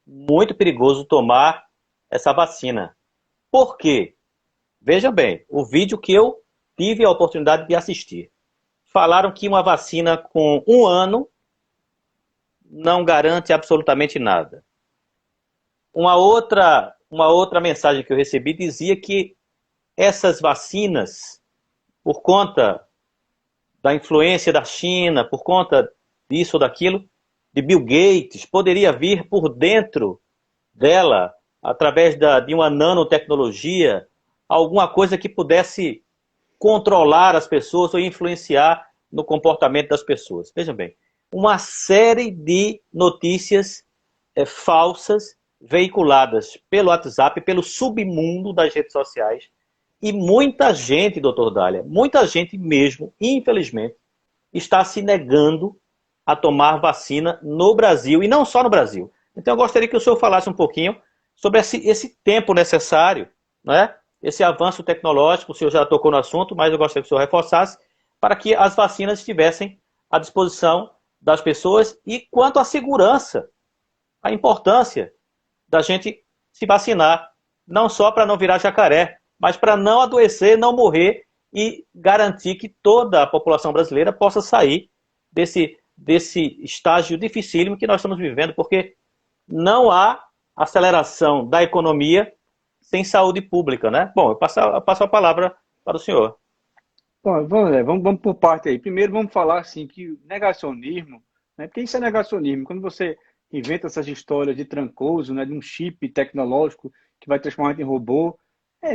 muito perigoso tomar essa vacina. Por quê? Veja bem, o vídeo que eu tive a oportunidade de assistir. Falaram que uma vacina com 1 ano não garante absolutamente nada. Uma outra mensagem que eu recebi dizia que essas vacinas, por conta da influência da China, por conta disso ou daquilo, de Bill Gates, poderia vir por dentro dela, através de uma nanotecnologia, alguma coisa que pudesse controlar as pessoas ou influenciar no comportamento das pessoas. Vejam bem, uma série de notícias falsas veiculadas pelo WhatsApp, pelo submundo das redes sociais. E muita gente, doutor Dália, muita gente mesmo, infelizmente, está se negando a tomar vacina no Brasil, e não só no Brasil. Então eu gostaria que o senhor falasse um pouquinho sobre esse tempo necessário, né? Esse avanço tecnológico, o senhor já tocou no assunto, mas eu gostaria que o senhor reforçasse, para que as vacinas estivessem à disposição das pessoas, e quanto à segurança, a importância da gente se vacinar, não só para não virar jacaré, mas para não adoecer, não morrer, e garantir que toda a população brasileira possa sair desse estágio dificílimo que nós estamos vivendo, porque não há aceleração da economia sem saúde pública, né? Bom, eu passo a palavra para o senhor. Bom, vamos por parte aí. Primeiro vamos falar assim que o negacionismo, né? Porque isso é negacionismo. Quando você inventa essas histórias de trancoso, né? De um chip tecnológico que vai transformar a gente em robô,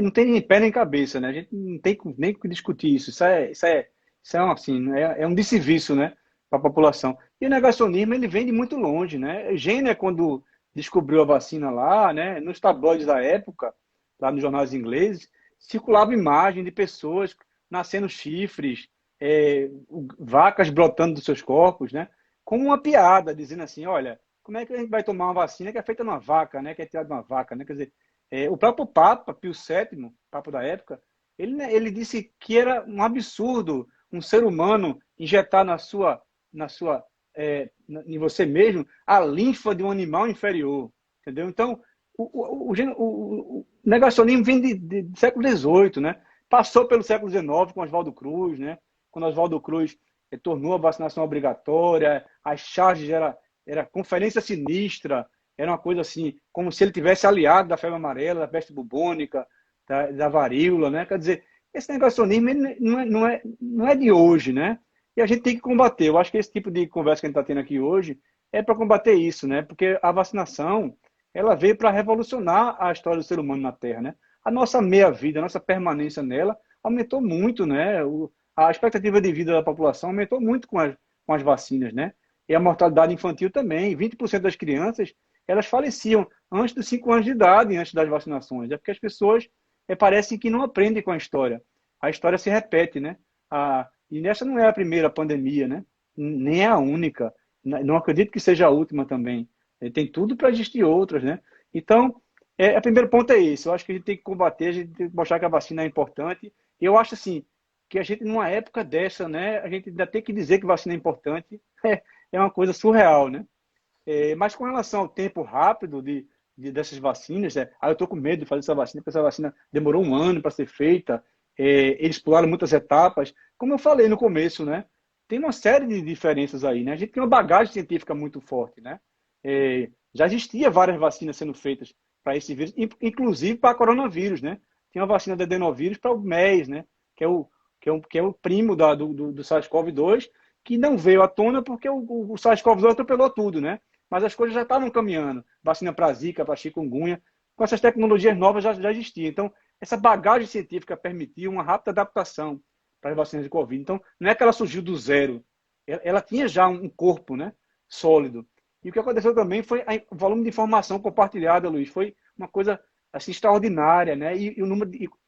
não tem nem pé nem cabeça, né? A gente não tem nem o que discutir isso. Assim, é um desserviço, né? Para a população. E o negacionismo, ele vem de muito longe, né? Jenner, quando descobriu a vacina lá, né? Nos tabloides da época, lá nos jornais ingleses, circulava imagem de pessoas nascendo chifres, vacas brotando dos seus corpos, né? Como uma piada, dizendo assim, olha, como é que a gente vai tomar uma vacina que é feita numa vaca, né? Que é tirada de uma vaca, né? Quer dizer, o próprio Papa, Pio VII, Papa da época, ele disse que era um absurdo um ser humano injetar em você mesmo a linfa de um animal inferior, entendeu? Então, o negacionismo vem do século XVIII, né? Passou pelo século XIX com Oswaldo Cruz, né? Quando Oswaldo Cruz tornou a vacinação obrigatória, as charges era conferência sinistra, Era uma coisa assim, como se ele tivesse aliado da febre amarela, da peste bubônica, da varíola, né? Quer dizer, esse negacionismo ele não é de hoje, né? E a gente tem que combater. Eu acho que esse tipo de conversa que a gente está tendo aqui hoje é para combater isso, né? Porque a vacinação, ela veio para revolucionar a história do ser humano na Terra, né? A nossa meia-vida, a nossa permanência nela aumentou muito, né? A expectativa de vida da população aumentou muito com as vacinas, né? E a mortalidade infantil também. 20% das crianças, elas faleciam antes dos 5 anos de idade, antes das vacinações. É porque as pessoas parecem que não aprendem com a história. A história se repete, né? E essa não é a primeira pandemia, né? Nem é a única. Não acredito que seja a última também. Tem tudo para existir outras, né? Então, o primeiro ponto é esse. Eu acho que a gente tem que combater, a gente tem que mostrar que a vacina é importante. E eu acho, assim, que a gente, numa época dessa, né? A gente ainda tem que dizer que vacina é importante. É uma coisa surreal, né? Mas com relação ao tempo rápido dessas vacinas, eu estou com medo de fazer essa vacina, porque essa vacina demorou um ano para ser feita, eles pularam muitas etapas. Como eu falei no começo, né? Tem uma série de diferenças aí, né? A gente tem uma bagagem científica muito forte, né? Já existia várias vacinas sendo feitas para esse vírus, inclusive para coronavírus, né? Tem uma vacina de adenovírus para o MERS, né? Que é o primo do SARS-CoV-2, que não veio à tona porque o SARS-CoV-2 atropelou tudo, né? Mas as coisas já estavam caminhando. Vacina para Zika, para chikungunya, com essas tecnologias novas já existia. Então, essa bagagem científica permitiu uma rápida adaptação para as vacinas de Covid. Então, não é que ela surgiu do zero. Ela tinha já um corpo, né, sólido. E o que aconteceu também foi o volume de informação compartilhada, Luiz. Foi uma coisa assim, extraordinária, né? E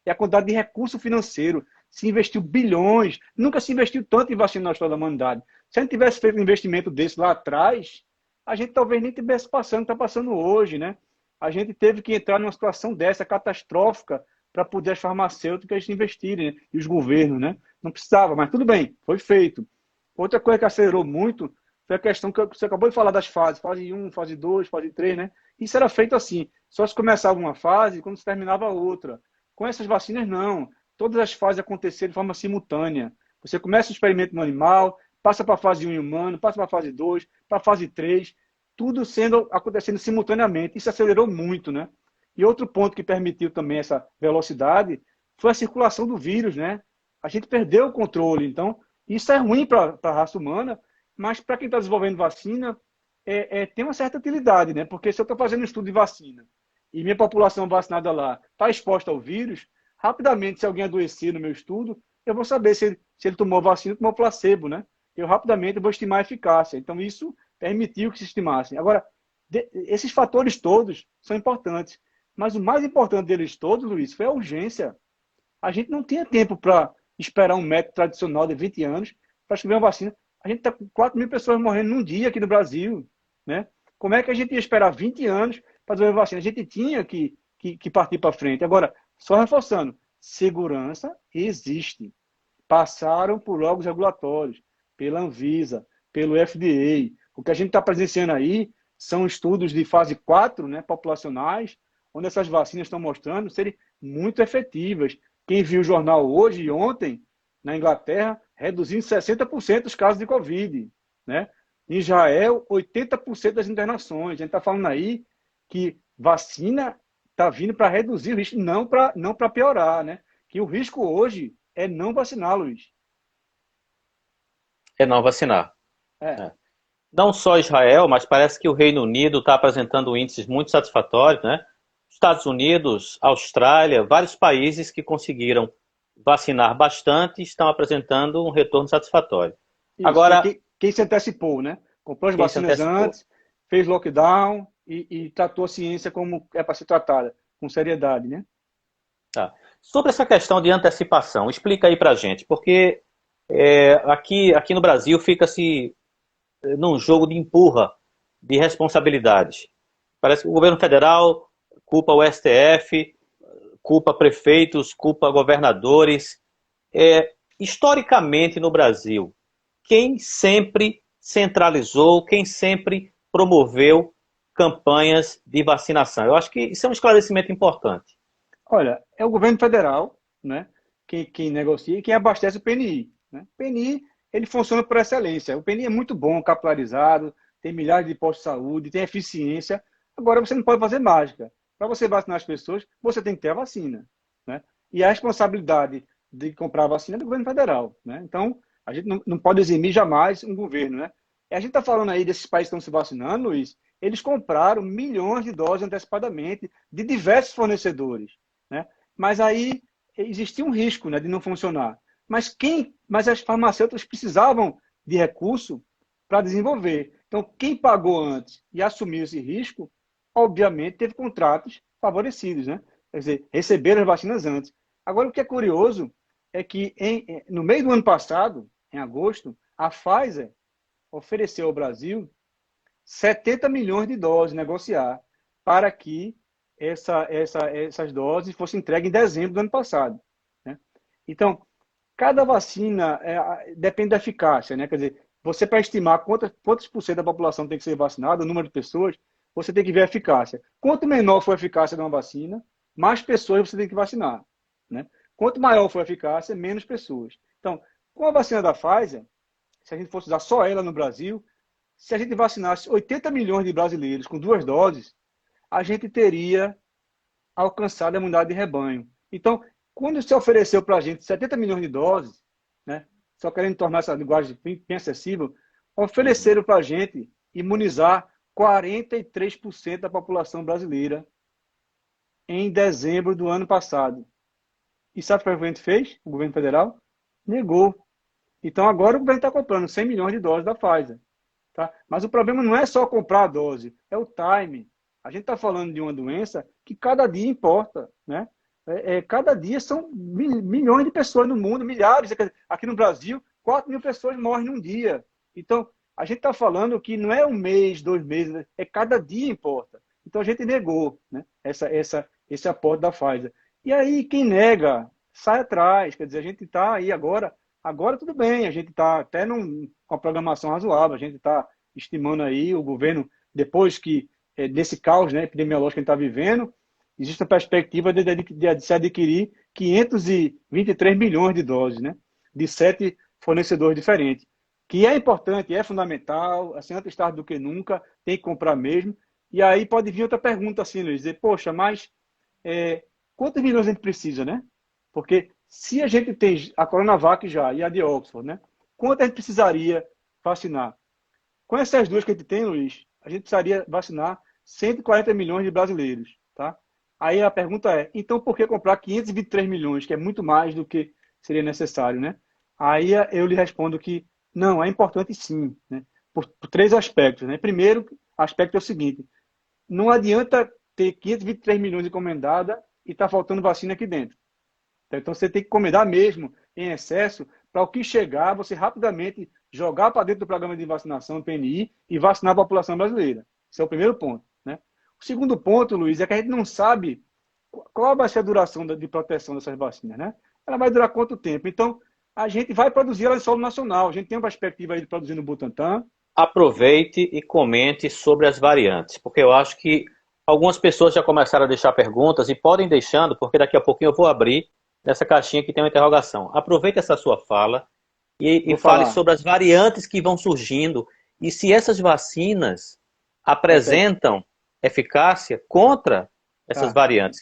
a quantidade de recurso financeiro. Se investiu bilhões. Nunca se investiu tanto em vacina na história da humanidade. Se a gente tivesse feito um investimento desse lá atrás, a gente talvez nem estivesse passando, está passando hoje, né? A gente teve que entrar numa situação dessa, catastrófica, para poder as farmacêuticas investirem, né? E os governos, né? Não precisava, mas tudo bem, foi feito. Outra coisa que acelerou muito foi a questão que você acabou de falar das fases, fase 1, fase 2, fase 3, né? Isso era feito assim, só se começava uma fase quando se terminava a outra. Com essas vacinas, não. Todas as fases aconteceram de forma simultânea. Você começa o experimento no animal, passa para a fase 1 em humano, passa para a fase 2, para a fase 3, tudo acontecendo simultaneamente. Isso acelerou muito, né? E outro ponto que permitiu também essa velocidade foi a circulação do vírus, né? A gente perdeu o controle. Então, isso é ruim para a raça humana, mas para quem está desenvolvendo vacina, tem uma certa utilidade, né? Porque se eu estou fazendo um estudo de vacina e minha população vacinada lá está exposta ao vírus, rapidamente, se alguém adoecer no meu estudo, eu vou saber se ele tomou vacina ou tomou placebo, né? Eu rapidamente vou estimar a eficácia. Então, isso permitiu que se estimasse. Agora, esses fatores todos são importantes. Mas o mais importante deles todos, Luiz, foi a urgência. A gente não tinha tempo para esperar um método tradicional de 20 anos para escrever uma vacina. A gente está com 4 mil pessoas morrendo num dia aqui no Brasil, né? Como é que a gente ia esperar 20 anos para desenvolver vacina? A gente tinha que partir para frente. Agora, só reforçando, segurança existe. Passaram por órgãos regulatórios, pela Anvisa, pelo FDA. O que a gente está presenciando aí são estudos de fase 4, né, populacionais, onde essas vacinas estão mostrando serem muito efetivas. Quem viu o jornal hoje e ontem, na Inglaterra, reduzindo 60% os casos de Covid, né? Em Israel, 80% das internações. A gente está falando aí que vacina está vindo para reduzir o risco, não para piorar, né? Que o risco hoje é não vacinar, Luiz. É não vacinar. É. Não só Israel, mas parece que o Reino Unido está apresentando índices muito satisfatórios, né? Estados Unidos, Austrália, vários países que conseguiram vacinar bastante estão apresentando um retorno satisfatório. Isso, agora, quem se antecipou, né? Comprou as vacinas antes, fez lockdown e tratou a ciência como é para ser tratada, com seriedade, né? Tá. Sobre essa questão de antecipação, explica aí pra gente, porque aqui no Brasil fica-se num jogo de empurra, de responsabilidade. Parece que o governo federal culpa o STF, culpa prefeitos, culpa governadores. Historicamente no Brasil, quem sempre centralizou, quem sempre promoveu campanhas de vacinação? Eu acho que isso é um esclarecimento importante. Olha, é o governo federal, né, quem negocia e quem abastece o PNI. Né? O PNI, ele funciona por excelência. O PNI é muito bom, capilarizado, tem milhares de postos de saúde, tem eficiência. Agora, você não pode fazer mágica. Para você vacinar as pessoas, você tem que ter a vacina, né? E a responsabilidade de comprar a vacina é do governo federal, né? Então, a gente não pode eximir jamais um governo, né? E a gente está falando aí desses países que estão se vacinando, Luiz, eles compraram milhões de doses antecipadamente de diversos fornecedores, né? Mas aí existia um risco, né, de não funcionar. Mas as farmacêuticas precisavam de recurso para desenvolver. Então, quem pagou antes e assumiu esse risco, obviamente teve contratos favorecidos, né? Quer dizer, receberam as vacinas antes. Agora, o que é curioso é que no meio do ano passado, em agosto, a Pfizer ofereceu ao Brasil 70 milhões de doses negociar para que essas doses fossem entregues em dezembro do ano passado, né? Então, cada vacina depende da eficácia, né? Quer dizer, você para estimar quantos por cento da população tem que ser vacinada, o número de pessoas, você tem que ver a eficácia. Quanto menor for a eficácia de uma vacina, mais pessoas você tem que vacinar, né? Quanto maior for a eficácia, menos pessoas. Então, com a vacina da Pfizer, se a gente fosse usar só ela no Brasil, se a gente vacinasse 80 milhões de brasileiros com 2 doses, a gente teria alcançado a imunidade de rebanho. Então, quando se ofereceu para a gente 70 milhões de doses, né, só querendo tornar essa linguagem bem acessível, ofereceram para a gente imunizar 43% da população brasileira em dezembro do ano passado. E sabe o que o governo fez? O governo federal negou. Então, agora o governo está comprando 100 milhões de doses da Pfizer. Tá? Mas o problema não é só comprar a dose, é o time. A gente está falando de uma doença que cada dia importa, né? Cada dia são milhões de pessoas no mundo, milhares. Aqui no Brasil, 4 mil pessoas morrem num dia. Então, a gente está falando que não é um mês, 2 meses, né? É cada dia importa. Então, a gente negou, né, esse aporte da Pfizer. E aí, quem nega, sai atrás. Quer dizer, a gente está aí agora. Agora tudo bem, a gente está até com a programação razoável, a gente está estimando aí o governo, depois que desse caos, né, epidemiológico que a gente está vivendo, existe a perspectiva de se adquirir 523 milhões de doses, né, de 7 fornecedores diferentes, que é importante, é fundamental, assim, antes tarde do que nunca, tem que comprar mesmo. E aí pode vir outra pergunta assim, Luiz, dizer, poxa, mas quantos milhões a gente precisa, né? Porque se a gente tem a Coronavac já e a de Oxford, né? Quanto a gente precisaria vacinar? Com essas duas que a gente tem, Luiz, a gente precisaria vacinar 140 milhões de brasileiros, tá? Aí a pergunta é, então por que comprar 523 milhões, que é muito mais do que seria necessário, né? Aí eu lhe respondo que não, é importante sim, né? Por 3 aspectos, né? Primeiro aspecto é o seguinte, não adianta ter 523 milhões encomendada e tá faltando vacina aqui dentro. Então você tem que encomendar mesmo em excesso para o que chegar, você rapidamente jogar para dentro do programa de vacinação, PNI, e vacinar a população brasileira. Esse é o primeiro ponto, né? O segundo ponto, Luiz, é que a gente não sabe qual vai ser a duração de proteção dessas vacinas, né? Ela vai durar quanto tempo? Então, a gente vai produzir ela em solo nacional. A gente tem uma perspectiva aí de produzir no Butantan. Aproveite e comente sobre as variantes, porque eu acho que algumas pessoas já começaram a deixar perguntas e podem deixando, porque daqui a pouquinho eu vou abrir nessa caixinha que tem uma interrogação. Aproveite essa sua fala e fale sobre as variantes que vão surgindo e se essas vacinas apresentam eficácia contra essas variantes.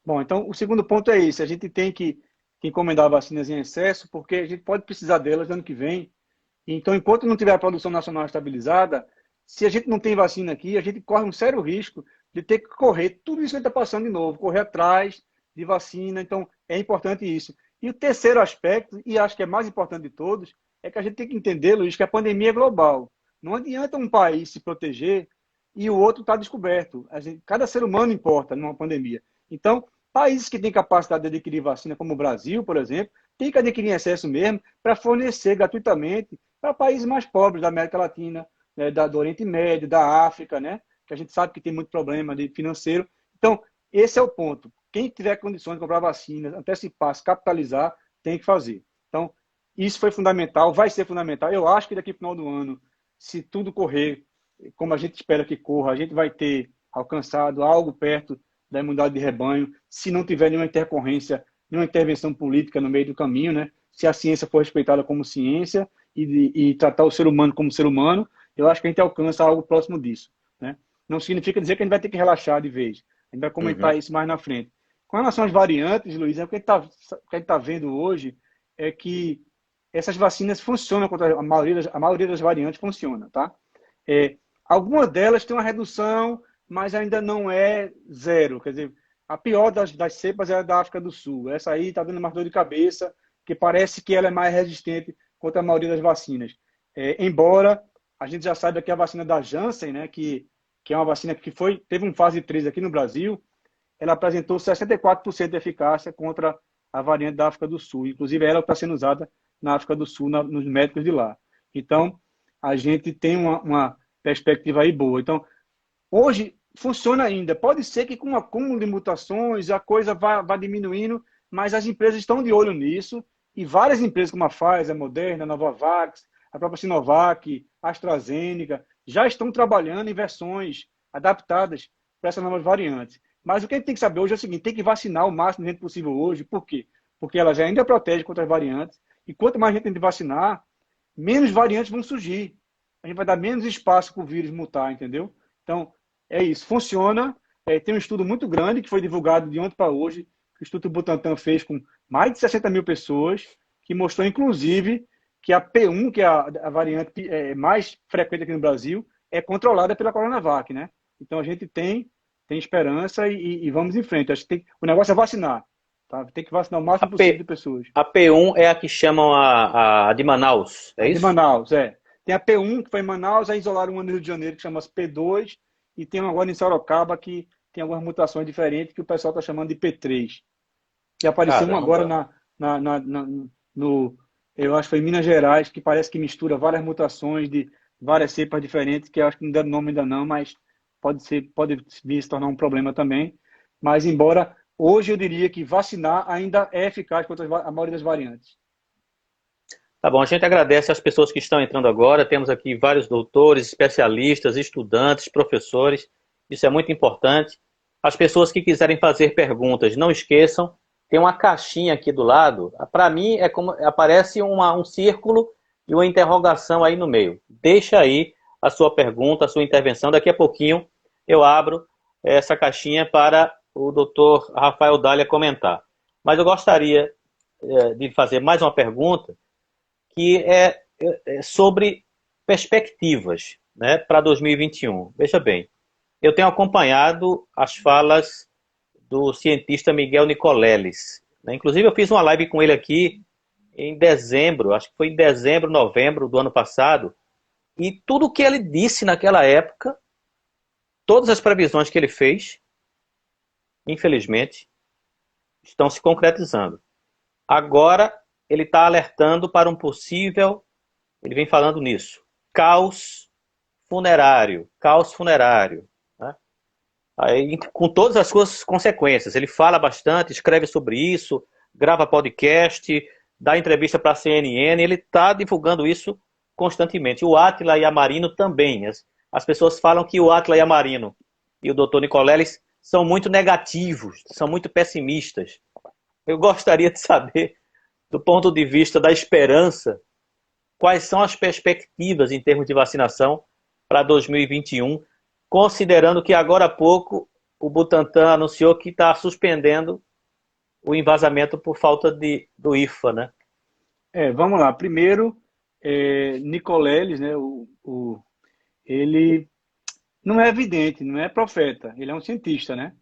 Bom, então o segundo ponto é esse. A gente tem que encomendar vacinas em excesso, porque a gente pode precisar delas no ano que vem. Então, enquanto não tiver a produção nacional estabilizada, se a gente não tem vacina aqui, a gente corre um sério risco de ter que correr tudo isso que a gente está passando de novo, correr atrás de vacina. Então, é importante isso. E o terceiro aspecto, e acho que é mais importante de todos, é que a gente tem que entender, Luiz, que a pandemia é global. Não adianta um país se proteger e o outro está descoberto. Cada ser humano importa numa pandemia. Então, países que têm capacidade de adquirir vacina, como o Brasil, por exemplo, tem que adquirir em excesso mesmo para fornecer gratuitamente para países mais pobres da América Latina, né, do Oriente Médio, da África, né, que a gente sabe que tem muito problema financeiro. Então, esse é o ponto. Quem tiver condições de comprar vacinas, antecipar, se capitalizar, tem que fazer. Então, isso foi fundamental, vai ser fundamental. Eu acho que daqui para o final do ano, se tudo correr como a gente espera que corra, a gente vai ter alcançado algo perto da imunidade de rebanho, se não tiver nenhuma intercorrência, nenhuma intervenção política no meio do caminho, né? Se a ciência for respeitada como ciência e tratar o ser humano como ser humano, eu acho que a gente alcança algo próximo disso, né? não significa dizer que a gente vai ter que relaxar de vez. A gente vai comentar Uhum. isso mais na frente. Com relação às variantes, Luiz, o que a gente está vendo hoje é que essas vacinas funcionam contra a maioria das variantes funciona, tá? É, algumas delas têm uma redução, mas ainda não é zero. Quer dizer, a pior das cepas é a da África do Sul. Essa aí está dando mais dor de cabeça, que parece que ela é mais resistente contra a maioria das vacinas. Embora a gente já saiba que a vacina da Janssen, né, que é uma vacina que teve um fase 3 aqui no Brasil, ela apresentou 64% de eficácia contra a variante da África do Sul. Inclusive, ela está sendo usada na África do Sul, nos médicos de lá. Então, a gente tem uma perspectiva aí boa. Então, hoje funciona ainda. Pode ser que com o acúmulo de mutações a coisa vá diminuindo, mas as empresas estão de olho nisso e várias empresas como a Pfizer, a Moderna, a Novavax, a própria Sinovac, a AstraZeneca, já estão trabalhando em versões adaptadas para essas novas variantes. Mas o que a gente tem que saber hoje é o seguinte, tem que vacinar o máximo de gente possível hoje. Por quê? Porque ela já ainda protege contra as variantes e quanto mais gente tem de vacinar, menos variantes vão surgir. A gente vai dar menos espaço para o vírus mutar, entendeu? Então, é isso. Funciona. Tem um estudo muito grande que foi divulgado de ontem para hoje, que o Instituto Butantan fez com mais de 60 mil pessoas, que mostrou, inclusive, que a P1, que é a variante mais frequente aqui no Brasil, é controlada pela Coronavac, né? Então, a gente tem esperança e vamos em frente. Acho que o negócio é vacinar. Tá? Tem que vacinar o A, máximo possível de P, pessoas. a P1 é a que chamam a de Manaus, é A de isso? Manaus, é. Tem a P1, que foi em Manaus, aí isolaram uma no Rio de Janeiro, que chama-se P2, e tem uma agora em Sorocaba, que tem algumas mutações diferentes, que o pessoal está chamando de P3. Que apareceu uma agora Caramba. eu acho que foi em Minas Gerais, que parece que mistura várias mutações de várias cepas diferentes, que eu acho que não deram nome ainda não, mas pode vir se tornar um problema também. Mas, embora hoje eu diria que vacinar ainda é eficaz contra a maioria das variantes. Tá bom, a gente agradece às pessoas que estão entrando agora. Temos aqui vários doutores, especialistas, estudantes, professores. Isso é muito importante. As pessoas que quiserem fazer perguntas, não esqueçam, tem uma caixinha aqui do lado. Para mim, é como aparece um círculo e uma interrogação aí no meio. Deixa aí a sua pergunta, a sua intervenção. Daqui a pouquinho eu abro essa caixinha para o doutor Rafael Dália comentar. Mas eu gostaria de fazer mais uma pergunta que é sobre perspectivas, né, para 2021. Veja bem, eu tenho acompanhado as falas do cientista Miguel Nicoleles, né? Inclusive eu fiz uma live com ele aqui em dezembro, acho que foi em dezembro, novembro do ano passado, e tudo o que ele disse naquela época, todas as previsões que ele fez, infelizmente, estão se concretizando. Agora ele está alertando para um possível, ele vem falando nisso, caos funerário, né? Aí, com todas as suas consequências. Ele fala bastante, escreve sobre isso, grava podcast, dá entrevista para a CNN, ele está divulgando isso constantemente. O Átila Yamarino também. As pessoas falam que o Átila Yamarino e o Dr. Nicoleles são muito negativos, são muito pessimistas. Eu gostaria de saber, do ponto de vista da esperança, quais são as perspectivas em termos de vacinação para 2021, considerando que agora há pouco o Butantan anunciou que está suspendendo o envasamento por falta do IFA, né? Vamos lá. Primeiro, Nicoleles, né, ele não é evidente, não é profeta, ele é um cientista, né?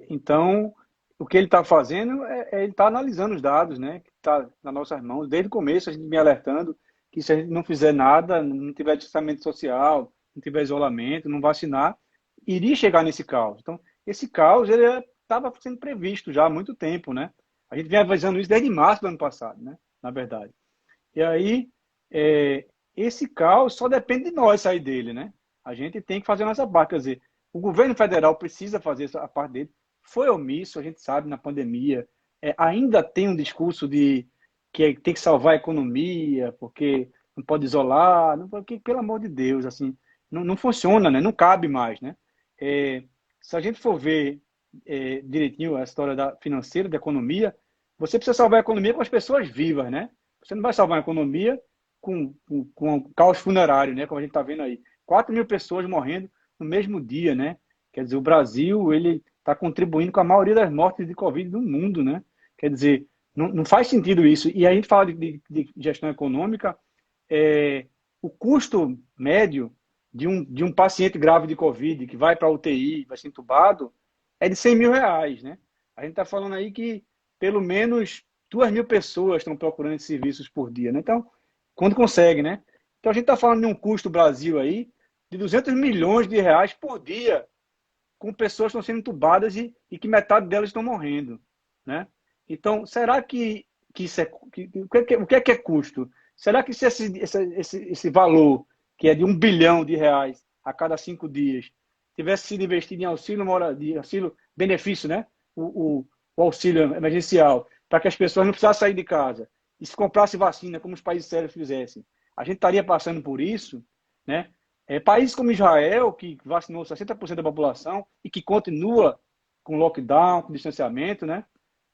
Então, o que ele está fazendo ele está analisando os dados, né, que está nas nossas mãos. Desde o começo, a gente me alertando que se a gente não fizer nada, não tiver distanciamento social, não tiver isolamento, não vacinar, iria chegar nesse caos. Então, esse caos ele estava sendo previsto já há muito tempo, né? A gente vem avisando isso desde março do ano passado, né? Na verdade. E aí, esse caos só depende de nós sair dele, né? A gente tem que fazer a nossa parte. Quer dizer, o governo federal precisa fazer a parte dele. Foi omisso, a gente sabe, na pandemia. Ainda tem um discurso de que tem que salvar a economia, porque não pode isolar, não, porque, pelo amor de Deus, assim, não funciona, né? Não cabe mais, né? Se a gente for ver direitinho a história financeira da economia, você precisa salvar a economia com as pessoas vivas, né? Você não vai salvar a economia com caos funerário, né? Como a gente está vendo aí. 4 mil pessoas morrendo no mesmo dia, né? Quer dizer, o Brasil, ele está contribuindo com a maioria das mortes de Covid do mundo, né? Quer dizer, não faz sentido isso. E a gente fala de gestão econômica, o custo médio de um paciente grave de Covid que vai para a UTI, vai ser entubado, é de R$ 100.000, né? A gente está falando aí que pelo menos 2.000 pessoas estão procurando esses serviços por dia, né? Então, quando consegue, né? Então, a gente está falando de um custo Brasil aí de R$ 200 milhões por dia, com pessoas que estão sendo entubadas e que metade delas estão morrendo, né? Então, será que isso o que é custo? Será que se esse valor, que é de R$ 1 bilhão a cada 5 dias, tivesse sido investido em auxílio moradia, auxílio benefício, né? O auxílio emergencial, para que as pessoas não precisassem sair de casa e se comprasse vacina, como os países sérios fizessem, a gente estaria passando por isso, né? Países como Israel, que vacinou 60% da população e que continua com lockdown, com distanciamento, né?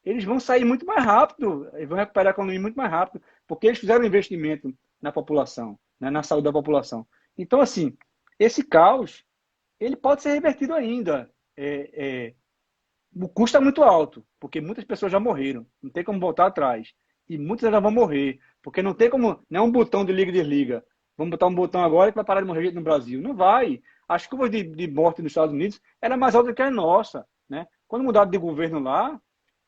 Eles vão sair muito mais rápido, eles vão recuperar a economia muito mais rápido, porque eles fizeram um investimento na população, né? Na saúde da população. Então, assim, esse caos, ele pode ser revertido ainda. O custo é muito alto, porque muitas pessoas já morreram, não tem como voltar atrás. E muitas já vão morrer, porque não tem como, não é um botão de liga e desliga. Vamos botar um botão agora que vai parar de morrer gente no Brasil. Não vai. As curvas de morte nos Estados Unidos era mais alta que a nossa, né? Quando mudaram de governo lá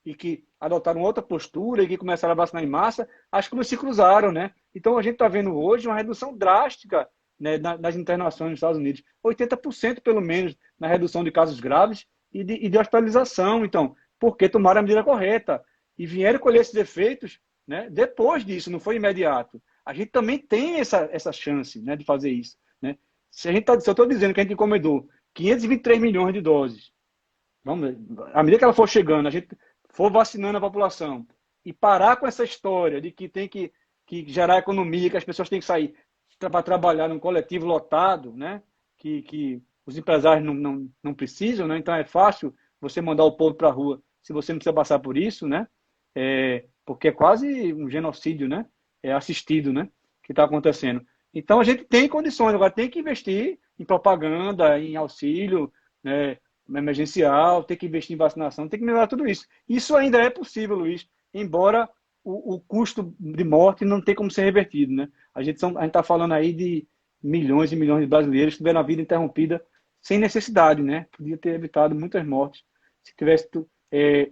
e que adotaram outra postura e que começaram a vacinar em massa, as curvas se cruzaram, né? Então a gente está vendo hoje uma redução drástica, né, nas internações nos Estados Unidos, 80% pelo menos na redução de casos graves e de hospitalização. Então, porque tomaram a medida correta e vieram colher esses efeitos, né, depois disso, não foi imediato. A gente também tem essa chance, né, de fazer isso, né? Se eu estou dizendo que a gente encomendou 523 milhões de doses, vamos, à medida que ela for chegando, a gente for vacinando a população e parar com essa história de que tem que gerar economia, que as pessoas têm que sair para trabalhar num coletivo lotado, né? Que os empresários não precisam, né? Então é fácil você mandar o povo para a rua se você não precisa passar por isso, né? Porque é quase um genocídio, né? É assistido, né? Que está acontecendo. Então a gente tem condições, agora tem que investir em propaganda, em auxílio, né, emergencial, tem que investir em vacinação, tem que melhorar tudo isso. Isso ainda é possível, Luiz, embora o custo de morte não tenha como ser revertido, né? A gente está falando aí de milhões e milhões de brasileiros que tiveram a vida interrompida sem necessidade, né? Podia ter evitado muitas mortes se tivesse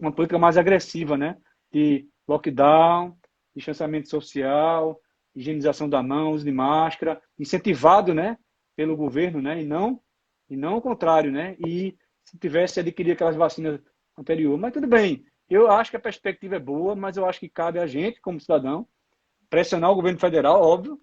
uma política mais agressiva, né? De lockdown, distanciamento social, higienização da mão, uso de máscara, incentivado, né? Pelo governo, né? E não o contrário, né? E se tivesse adquirido aquelas vacinas anteriores. Mas tudo bem, eu acho que a perspectiva é boa, mas eu acho que cabe a gente, como cidadão, pressionar o governo federal, óbvio,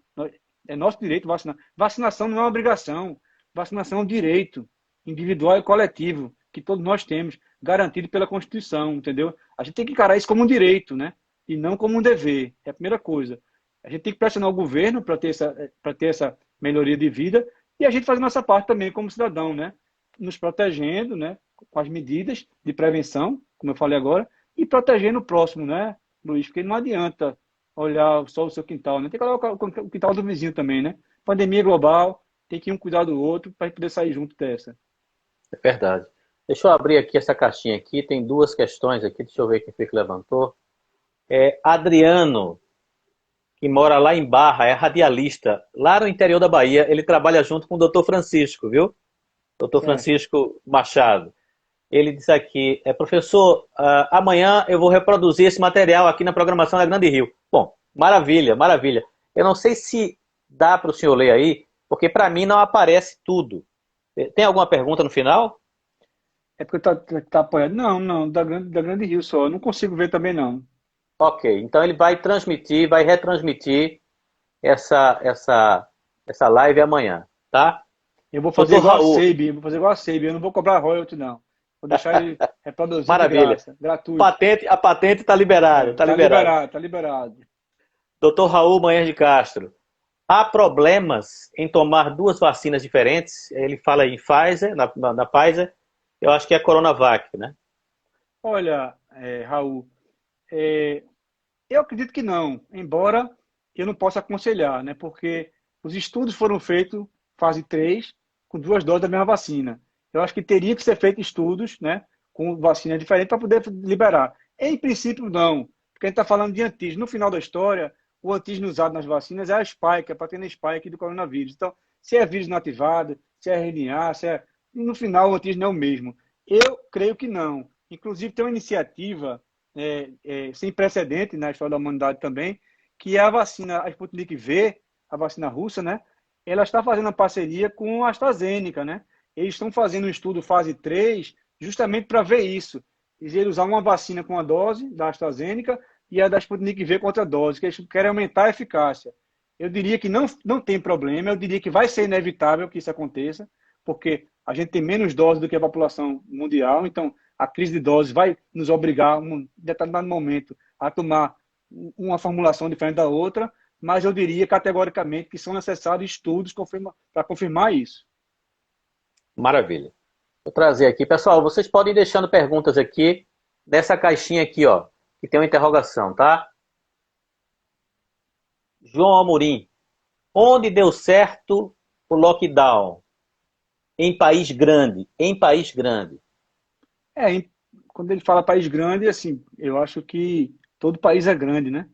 é nosso direito vacinar. Vacinação não é uma obrigação, vacinação é um direito individual e coletivo que todos nós temos, garantido pela Constituição, entendeu? A gente tem que encarar isso como um direito, né? E não como um dever. É a primeira coisa. A gente tem que pressionar o governo para ter essa melhoria de vida e a gente fazer nossa parte também como cidadão, né? Nos protegendo, né? Com as medidas de prevenção, como eu falei agora, e protegendo o próximo, né, Luiz? Porque não adianta olhar só o seu quintal, né? Tem que olhar o quintal do vizinho também, né? Pandemia global, tem que um cuidar do outro para poder sair junto dessa. É verdade. Deixa eu abrir aqui essa caixinha aqui, tem duas questões aqui, deixa eu ver quem foi que levantou. Adriano, que mora lá em Barra, é radialista, lá no interior da Bahia, ele trabalha junto com o doutor Francisco, viu? Doutor Francisco Machado. Ele disse aqui, professor, amanhã eu vou reproduzir esse material aqui na programação da Grande Rio. Bom, maravilha, maravilha. Eu não sei se dá para o senhor ler aí, porque para mim não aparece tudo. Tem alguma pergunta no final? É porque tá apoiado. Não, da Grande Rio só. Eu não consigo ver também, não. Ok, então ele vai transmitir, vai retransmitir essa live amanhã, tá? Eu vou fazer Doutor igual a Raul, Seib, eu não vou cobrar royalty, não. Vou deixar ele reproduzir de maravilha. graça, gratuito. A patente está liberada, tá liberado. Tá liberado. Doutor Raul Manhães de Castro, há problemas em tomar duas vacinas diferentes? Ele fala em Pfizer, na Pfizer, eu acho que é a Coronavac, né? Olha, Raul, eu acredito que não, embora eu não possa aconselhar, né? Porque os estudos foram feitos, fase 3, com 2 doses da mesma vacina. Eu acho que teria que ser feito estudos, né, com vacina diferente para poder liberar. Em princípio, não, porque a gente está falando de antígeno. No final da história, o antígeno usado nas vacinas é a spike, a proteína spike do coronavírus. Então, se é vírus inativado, se é RNA, se é... no final o antígeno é o mesmo. Eu creio que não. Inclusive, tem uma iniciativa sem precedente na história da humanidade também, que é a vacina, a Sputnik V, a vacina russa, né? Ela está fazendo uma parceria com a AstraZeneca, né? Eles estão fazendo um estudo fase 3 justamente para ver isso. Eles usar uma vacina com a dose da AstraZeneca e a da Sputnik V com outra dose, que eles querem aumentar a eficácia. Eu diria que não tem problema, eu diria que vai ser inevitável que isso aconteça, porque a gente tem menos doses do que a população mundial, então a crise de doses vai nos obrigar, em determinado momento, a tomar uma formulação diferente da outra, mas eu diria categoricamente que são necessários estudos para confirmar isso. Maravilha. Vou trazer aqui. Pessoal, vocês podem ir deixando perguntas aqui nessa caixinha aqui, ó, que tem uma interrogação, tá? João Amorim. Onde deu certo o lockdown? Em país grande. Em país grande. Quando ele fala país grande, assim, eu acho que todo país é grande, né?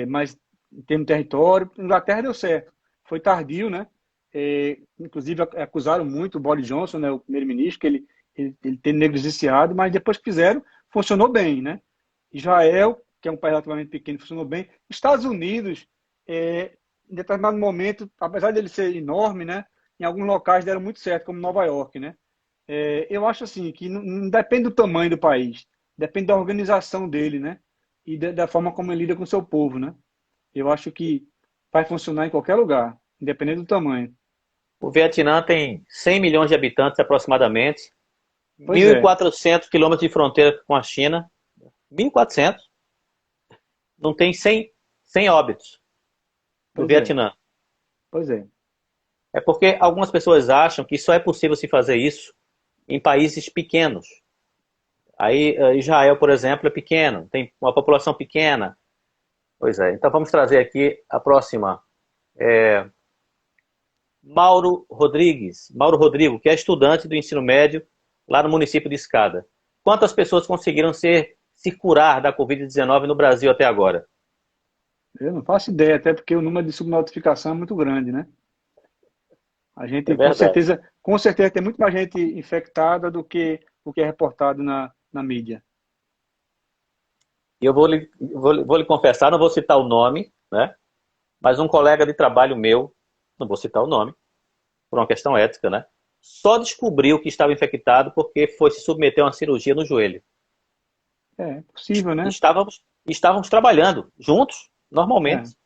Mas em termos de território, Inglaterra deu certo. Foi tardio, né? Inclusive acusaram muito o Boris Johnson, né, o primeiro-ministro, que ele ter negligenciado, mas depois que fizeram, funcionou bem, né? Israel, que é um país relativamente pequeno, funcionou bem. Estados Unidos, em determinado momento, apesar dele ser enorme, né, em alguns locais deram muito certo, como Nova York, né? Eu acho assim que não depende do tamanho do país, depende da organização dele, né? E da forma como ele lida com o seu povo, né? Eu acho que vai funcionar em qualquer lugar, independente do tamanho. O Vietnã tem 100 milhões de habitantes aproximadamente, Pois é, 1.400 quilômetros de fronteira com a China. 1.400. Não tem 100 óbitos no pois é, Vietnã. pois é. É porque algumas pessoas acham que só é possível se fazer isso em países pequenos. Aí Israel, por exemplo, é pequeno, tem uma população pequena. Pois é, então vamos trazer aqui a próxima. Mauro Rodrigues. Mauro Rodrigo, que é estudante do ensino médio lá no município de Escada. Quantas pessoas conseguiram se curar da Covid-19 no Brasil até agora? Eu não faço ideia, até porque o número de subnotificação é muito grande, né? A É gente, verdade. com certeza tem muito mais gente infectada do que o que é reportado na mídia. E eu vou lhe confessar, não vou citar o nome, né? Mas um colega de trabalho meu, não vou citar o nome, por uma questão ética, né? Só descobriu que estava infectado porque foi se submeter a uma cirurgia no joelho. É possível, né? Estávamos trabalhando juntos, É. normalmente.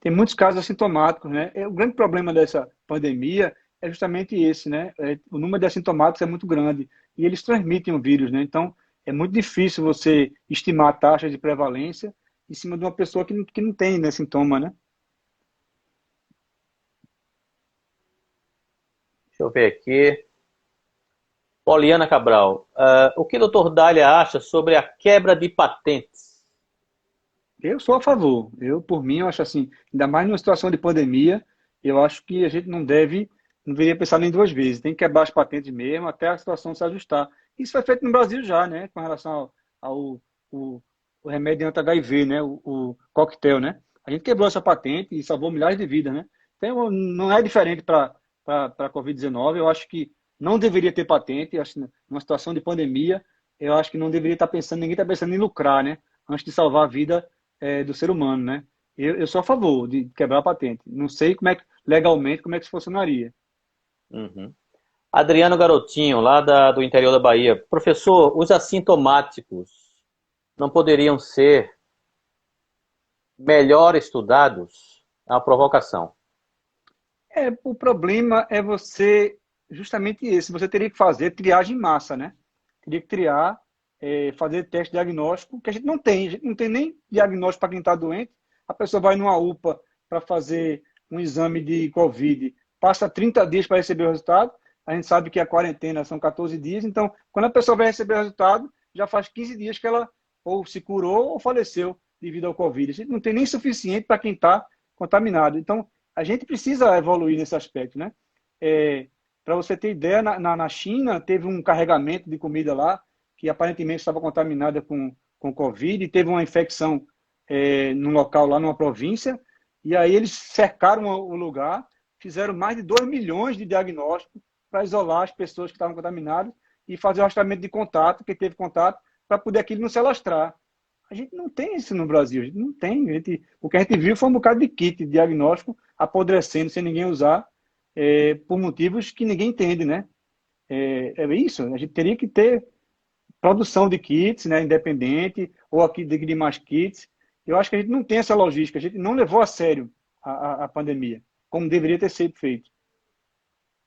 Tem muitos casos assintomáticos, né? O grande problema dessa pandemia é justamente esse, né? O número de assintomáticos é muito grande e eles transmitem o vírus, né? Então, é muito difícil você estimar a taxa de prevalência em cima de uma pessoa que não tem, né, sintoma, né? Deixa eu ver aqui. Poliana Cabral, o que o Dr. Dália acha sobre a quebra de patentes? Eu sou a favor. Por mim, eu acho assim, ainda mais numa situação de pandemia, eu acho que a gente não deveria pensar nem 2 vezes. Tem que quebrar as patentes mesmo até a situação se ajustar. Isso foi feito no Brasil já, né? Com relação o remédio anti-HIV, né? O coquetel, né? A gente quebrou essa patente e salvou milhares de vidas, né? Então, não é diferente para a Covid-19. Eu acho que não deveria ter patente. Eu acho que numa situação de pandemia, eu acho que não deveria estar pensando, ninguém está pensando em lucrar, né? Antes de salvar a vida do ser humano, né? Eu sou a favor de quebrar a patente. Não sei legalmente, como é que isso funcionaria. Uhum. Adriano Garotinho, lá do interior da Bahia. Professor, os assintomáticos não poderiam ser melhor estudados? É uma provocação. O problema é justamente esse, você teria que fazer triagem em massa, né? Teria que triar, fazer teste diagnóstico, que a gente não tem nem diagnóstico para quem está doente. A pessoa vai numa UPA para fazer um exame de Covid, passa 30 dias para receber o resultado, a gente sabe que a quarentena são 14 dias, então, quando a pessoa vai receber o resultado, já faz 15 dias que ela ou se curou ou faleceu devido ao Covid. A gente não tem nem suficiente para quem está contaminado. Então, a gente precisa evoluir nesse aspecto, né? Para você ter ideia, na China teve um carregamento de comida lá que aparentemente estava contaminada com Covid e teve uma infecção num local lá, numa província, e aí eles cercaram o lugar, fizeram mais de 2 milhões de diagnósticos para isolar as pessoas que estavam contaminadas e fazer o rastreamento de contato, quem teve contato, para poder aquilo não se alastrar. A gente não tem isso no Brasil, a gente não tem. O que a gente viu foi um bocado de kit de diagnóstico apodrecendo sem ninguém usar, por motivos que ninguém entende, né? É isso, a gente teria que ter produção de kits, né, independente, ou aqui de mais kits. Eu acho que a gente não tem essa logística, a gente não levou a sério a pandemia, como deveria ter sido feito.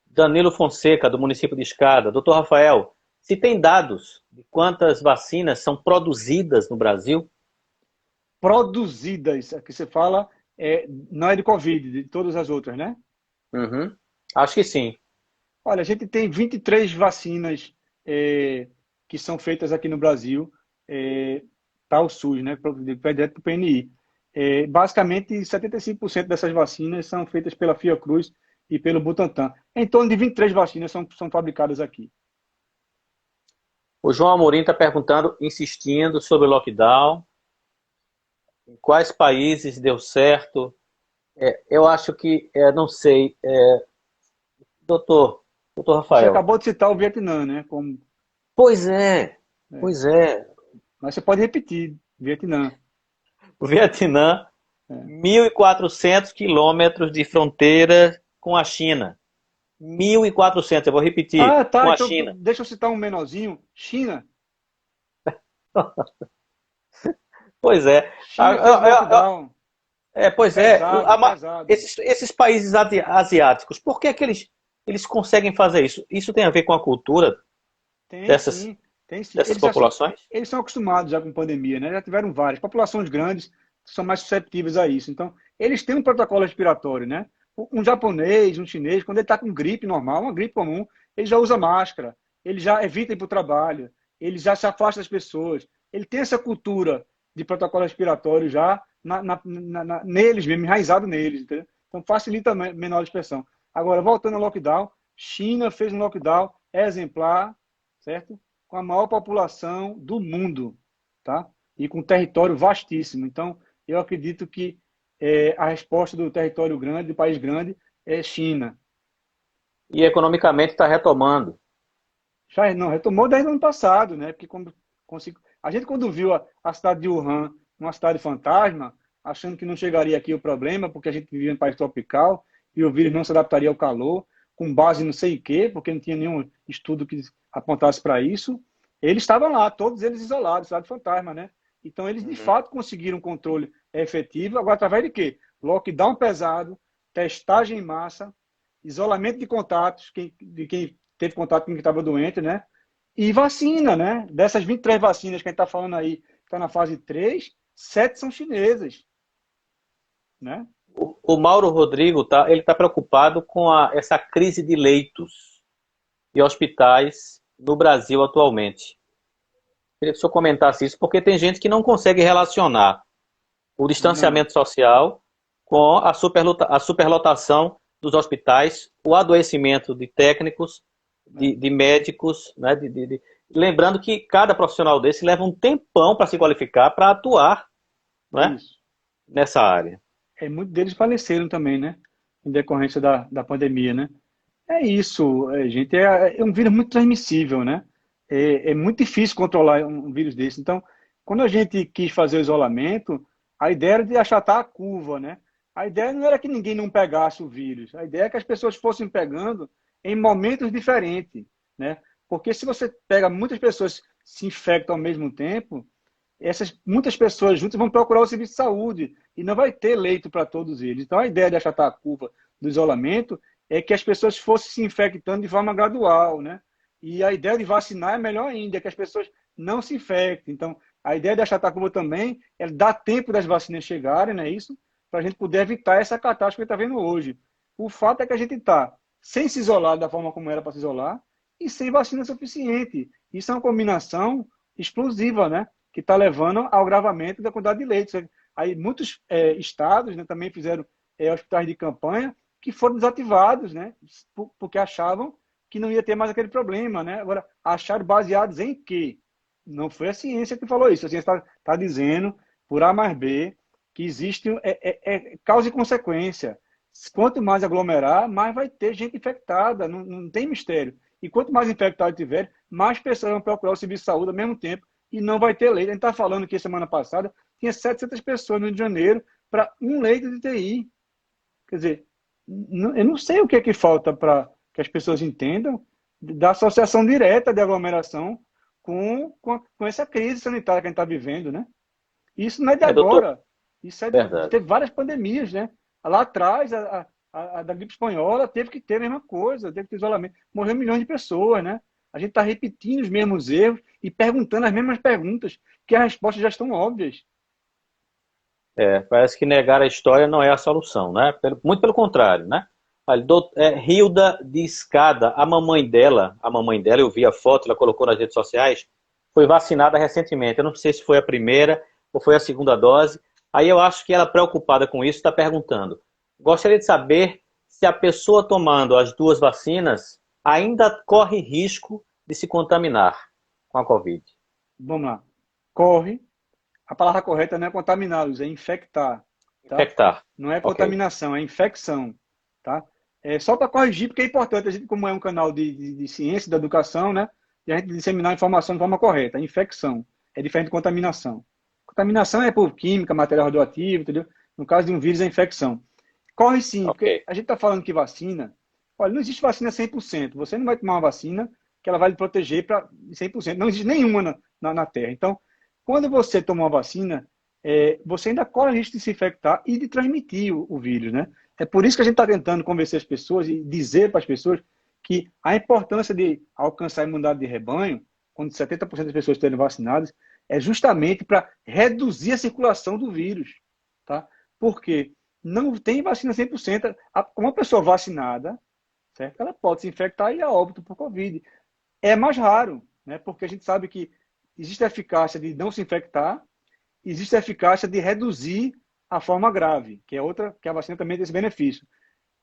Danilo Fonseca, do município de Escada. Doutor Rafael, se tem dados de quantas vacinas são produzidas no Brasil? Produzidas, que você fala, não é de Covid, de todas as outras, né? Uhum. Acho que sim. Olha, a gente tem 23 vacinas que são feitas aqui no Brasil, para o SUS, né? Vai direto para o PNI. Basicamente, 75% dessas vacinas são feitas pela Fiocruz e pelo Butantan. Em torno de 23 vacinas são fabricadas aqui. O João Amorim está perguntando, insistindo sobre o lockdown. Em quais países deu certo? Eu acho que, não sei, doutor Você Rafael. acabou de citar o Vietnã, né? Pois é. Mas você pode repetir, Vietnã. O Vietnã, É. 1.400 quilômetros de fronteira com a China. 1.400, eu vou repetir, Tá. com a Então, China. deixa eu citar um menorzinho. China. Pois é. China fez lockdown. Pois é. Pesado. Esses países asiáticos, por que eles conseguem fazer isso? Isso tem a ver com a cultura dessas Tem sim. dessas populações? Eles são acostumados já com pandemia, né? Já tiveram várias. Populações grandes são mais susceptíveis a isso. Então, eles têm um protocolo respiratório, né? Um japonês, um chinês, quando ele está com gripe normal, uma gripe comum, ele já usa máscara, ele já evita ir para o trabalho, ele já se afasta das pessoas. Ele tem essa cultura de protocolo respiratório já neles mesmo, enraizado neles, entendeu? Então, facilita a menor dispersão. Agora, voltando ao lockdown, China fez um lockdown exemplar, certo? Com a maior população do mundo, tá? E com território vastíssimo. Então, eu acredito que a resposta do território grande, do país grande, é China. E economicamente está retomando. Já não, retomou desde o ano passado, né? Porque a gente, quando viu a cidade de Wuhan, uma cidade fantasma, achando que não chegaria aqui o problema, porque a gente vivia em um país tropical e o vírus não se adaptaria ao calor, com base em não sei o quê, porque não tinha nenhum estudo que apontasse para isso, eles estavam lá, todos eles isolados, cidade fantasma, né? Então, eles de fato conseguiram um controle efetivo. Agora, através de quê? Lockdown pesado, testagem em massa, isolamento de contatos, de quem teve contato com quem estava doente, né? E vacina, né? Dessas 23 vacinas que a gente está falando aí, que está na fase 3, 7 são chinesas, né? O Mauro Rodrigo ele tá preocupado com essa crise de leitos e hospitais no Brasil atualmente. Queria que o senhor comentasse isso, porque tem gente que não consegue relacionar o distanciamento social com a superlotação dos hospitais, o adoecimento de técnicos, de médicos, né? Lembrando que cada profissional desse leva um tempão para se qualificar, para atuar, né? Nessa área. Muitos deles faleceram também, né? Em decorrência da pandemia, né? É isso, gente. É um vírus muito transmissível, né? É muito difícil controlar um vírus desse. Então, quando a gente quis fazer o isolamento, a ideia era de achatar a curva, né? A ideia não era que ninguém não pegasse o vírus. A ideia é que as pessoas fossem pegando em momentos diferentes, né? Porque se você pega muitas pessoas se infectam ao mesmo tempo, essas muitas pessoas juntas vão procurar o serviço de saúde e não vai ter leito para todos eles. Então, a ideia de achatar a curva do isolamento é que as pessoas fossem se infectando de forma gradual, né? E a ideia de vacinar é melhor ainda, é que as pessoas não se infectem. Então, a ideia de achatar a curva também é dar tempo das vacinas chegarem, não é isso? Para a gente poder evitar essa catástrofe que está vendo hoje. O fato é que a gente está sem se isolar da forma como era para se isolar e sem vacina suficiente. Isso é uma combinação explosiva, né? Que está levando ao agravamento da quantidade de leitos. Aí muitos estados, né, também fizeram hospitais de campanha que foram desativados, né? Porque achavam que não ia ter mais aquele problema, né? Agora, acharam baseados em quê? Não foi a ciência que falou isso. A ciência está dizendo, por A mais B, que existe causa e consequência. Quanto mais aglomerar, mais vai ter gente infectada, não tem mistério. E quanto mais infectado tiver, mais pessoas vão procurar o serviço de saúde ao mesmo tempo e não vai ter leito. A gente está falando que semana passada tinha 700 pessoas no Rio de Janeiro para um leito de UTI. Quer dizer, eu não sei o que é que falta para que as pessoas entendam da associação direta de aglomeração com essa crise sanitária que a gente está vivendo, né? Isso não é de Doutor, agora. Isso é verdade. teve várias pandemias, né? Lá atrás, a da gripe espanhola teve que ter a mesma coisa, teve que ter isolamento. Morreu milhões de pessoas, né? A gente está repetindo os mesmos erros e perguntando as mesmas perguntas, que as respostas já estão óbvias. Parece que negar a história não é a solução, né? Muito pelo contrário, né? Olha, Hilda de Escada, a mamãe dela, eu vi a foto, ela colocou nas redes sociais, foi vacinada recentemente. Eu não sei se foi a primeira ou foi a segunda dose. Aí eu acho que ela, preocupada com isso, está perguntando: gostaria de saber se a pessoa tomando as duas vacinas ainda corre risco de se contaminar com a Covid. Vamos lá. Corre. A palavra correta não é contaminar, Luiz, é infectar. Tá? Infectar. Não é Ok. contaminação, é infecção. Tá? Só para corrigir, porque é importante, a gente, como é um canal de ciência, da educação, né? E a gente disseminar a informação de forma correta. Infecção é diferente de contaminação. Contaminação é por química, material radioativo, entendeu? No caso de um vírus, é infecção. Corre sim, Ok. porque a gente está falando que vacina... Olha, não existe vacina 100%. Você não vai tomar uma vacina que ela vai lhe proteger para 100%. Não existe nenhuma na Terra. Então, quando você toma uma vacina, você ainda corre o risco de se infectar e de transmitir o vírus, né? É por isso que a gente está tentando convencer as pessoas e dizer para as pessoas que a importância de alcançar a imunidade de rebanho, quando 70% das pessoas estiverem vacinadas, é justamente para reduzir a circulação do vírus, tá? Porque não tem vacina 100%. Uma pessoa vacinada, certo? Ela pode se infectar e ir a óbito por Covid. É mais raro, né? Porque a gente sabe que existe a eficácia de não se infectar, existe a eficácia de reduzir a forma grave, que é outra, que a vacina também tem esse benefício.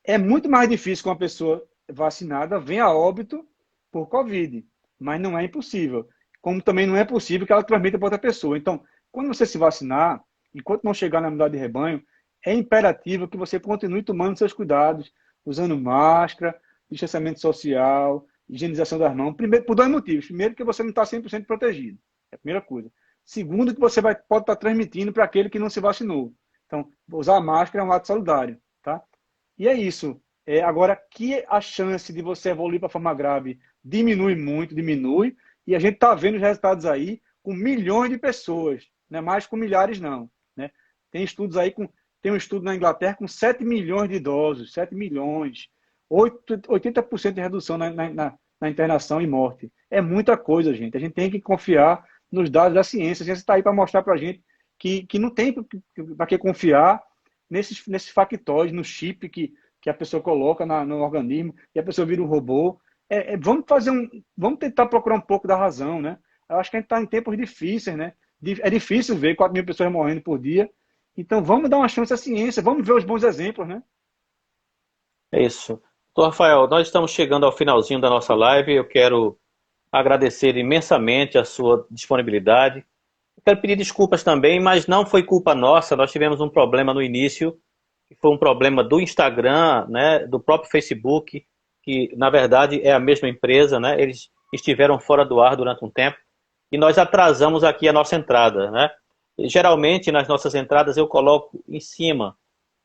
É muito mais difícil que uma pessoa vacinada venha a óbito por Covid, mas não é impossível. Como também não é possível que ela transmita para outra pessoa. Então, quando você se vacinar, enquanto não chegar na imunidade de rebanho, é imperativo que você continue tomando seus cuidados, usando máscara, distanciamento social, higienização das mãos. Primeiro, por dois motivos. Primeiro, que você não está 100% protegido. É a primeira coisa. Segundo, que você pode estar transmitindo para aquele que não se vacinou. Então, usar a máscara é um ato solidário. Tá? E é isso. Agora, que a chance de você evoluir para a forma grave diminui muito, diminui. E a gente está vendo os resultados aí com milhões de pessoas. Não é mais com milhares, não. Né? Tem estudos aí tem um estudo na Inglaterra com 7 milhões de idosos, 7 milhões, 80% de redução na internação e morte. É muita coisa, gente. A gente tem que confiar nos dados da ciência. A ciência está aí para mostrar para a gente que não tem para que confiar nesses factóides, no chip que a pessoa coloca no organismo e a pessoa vira um robô. Vamos tentar procurar um pouco da razão, né? Eu acho que a gente está em tempos difíceis, né? É difícil ver 4 mil pessoas morrendo por dia. Então, vamos dar uma chance à ciência, vamos ver os bons exemplos, né? É isso. Doutor Rafael, nós estamos chegando ao finalzinho da nossa live. Eu quero agradecer imensamente a sua disponibilidade. Eu quero pedir desculpas também, mas não foi culpa nossa. Nós tivemos um problema no início, que foi um problema do Instagram, né, do próprio Facebook, que na verdade é a mesma empresa, né? Eles estiveram fora do ar durante um tempo e nós atrasamos aqui a nossa entrada, né? E, geralmente nas nossas entradas eu coloco em cima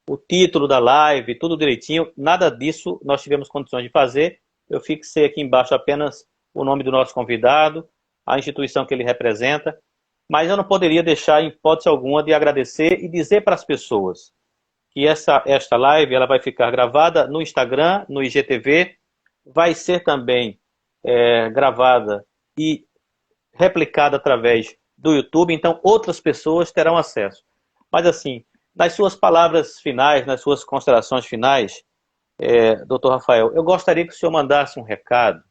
o título da live, tudo direitinho. Nada disso nós tivemos condições de fazer. Eu fixei aqui embaixo apenas o nome do nosso convidado, a instituição que ele representa, mas eu não poderia deixar, em hipótese alguma, de agradecer e dizer para as pessoas que esta live ela vai ficar gravada no Instagram, no IGTV, vai ser também gravada e replicada através do YouTube, então outras pessoas terão acesso. Mas assim, nas suas palavras finais, nas suas considerações finais, Dr. Rafael, eu gostaria que o senhor mandasse um recado,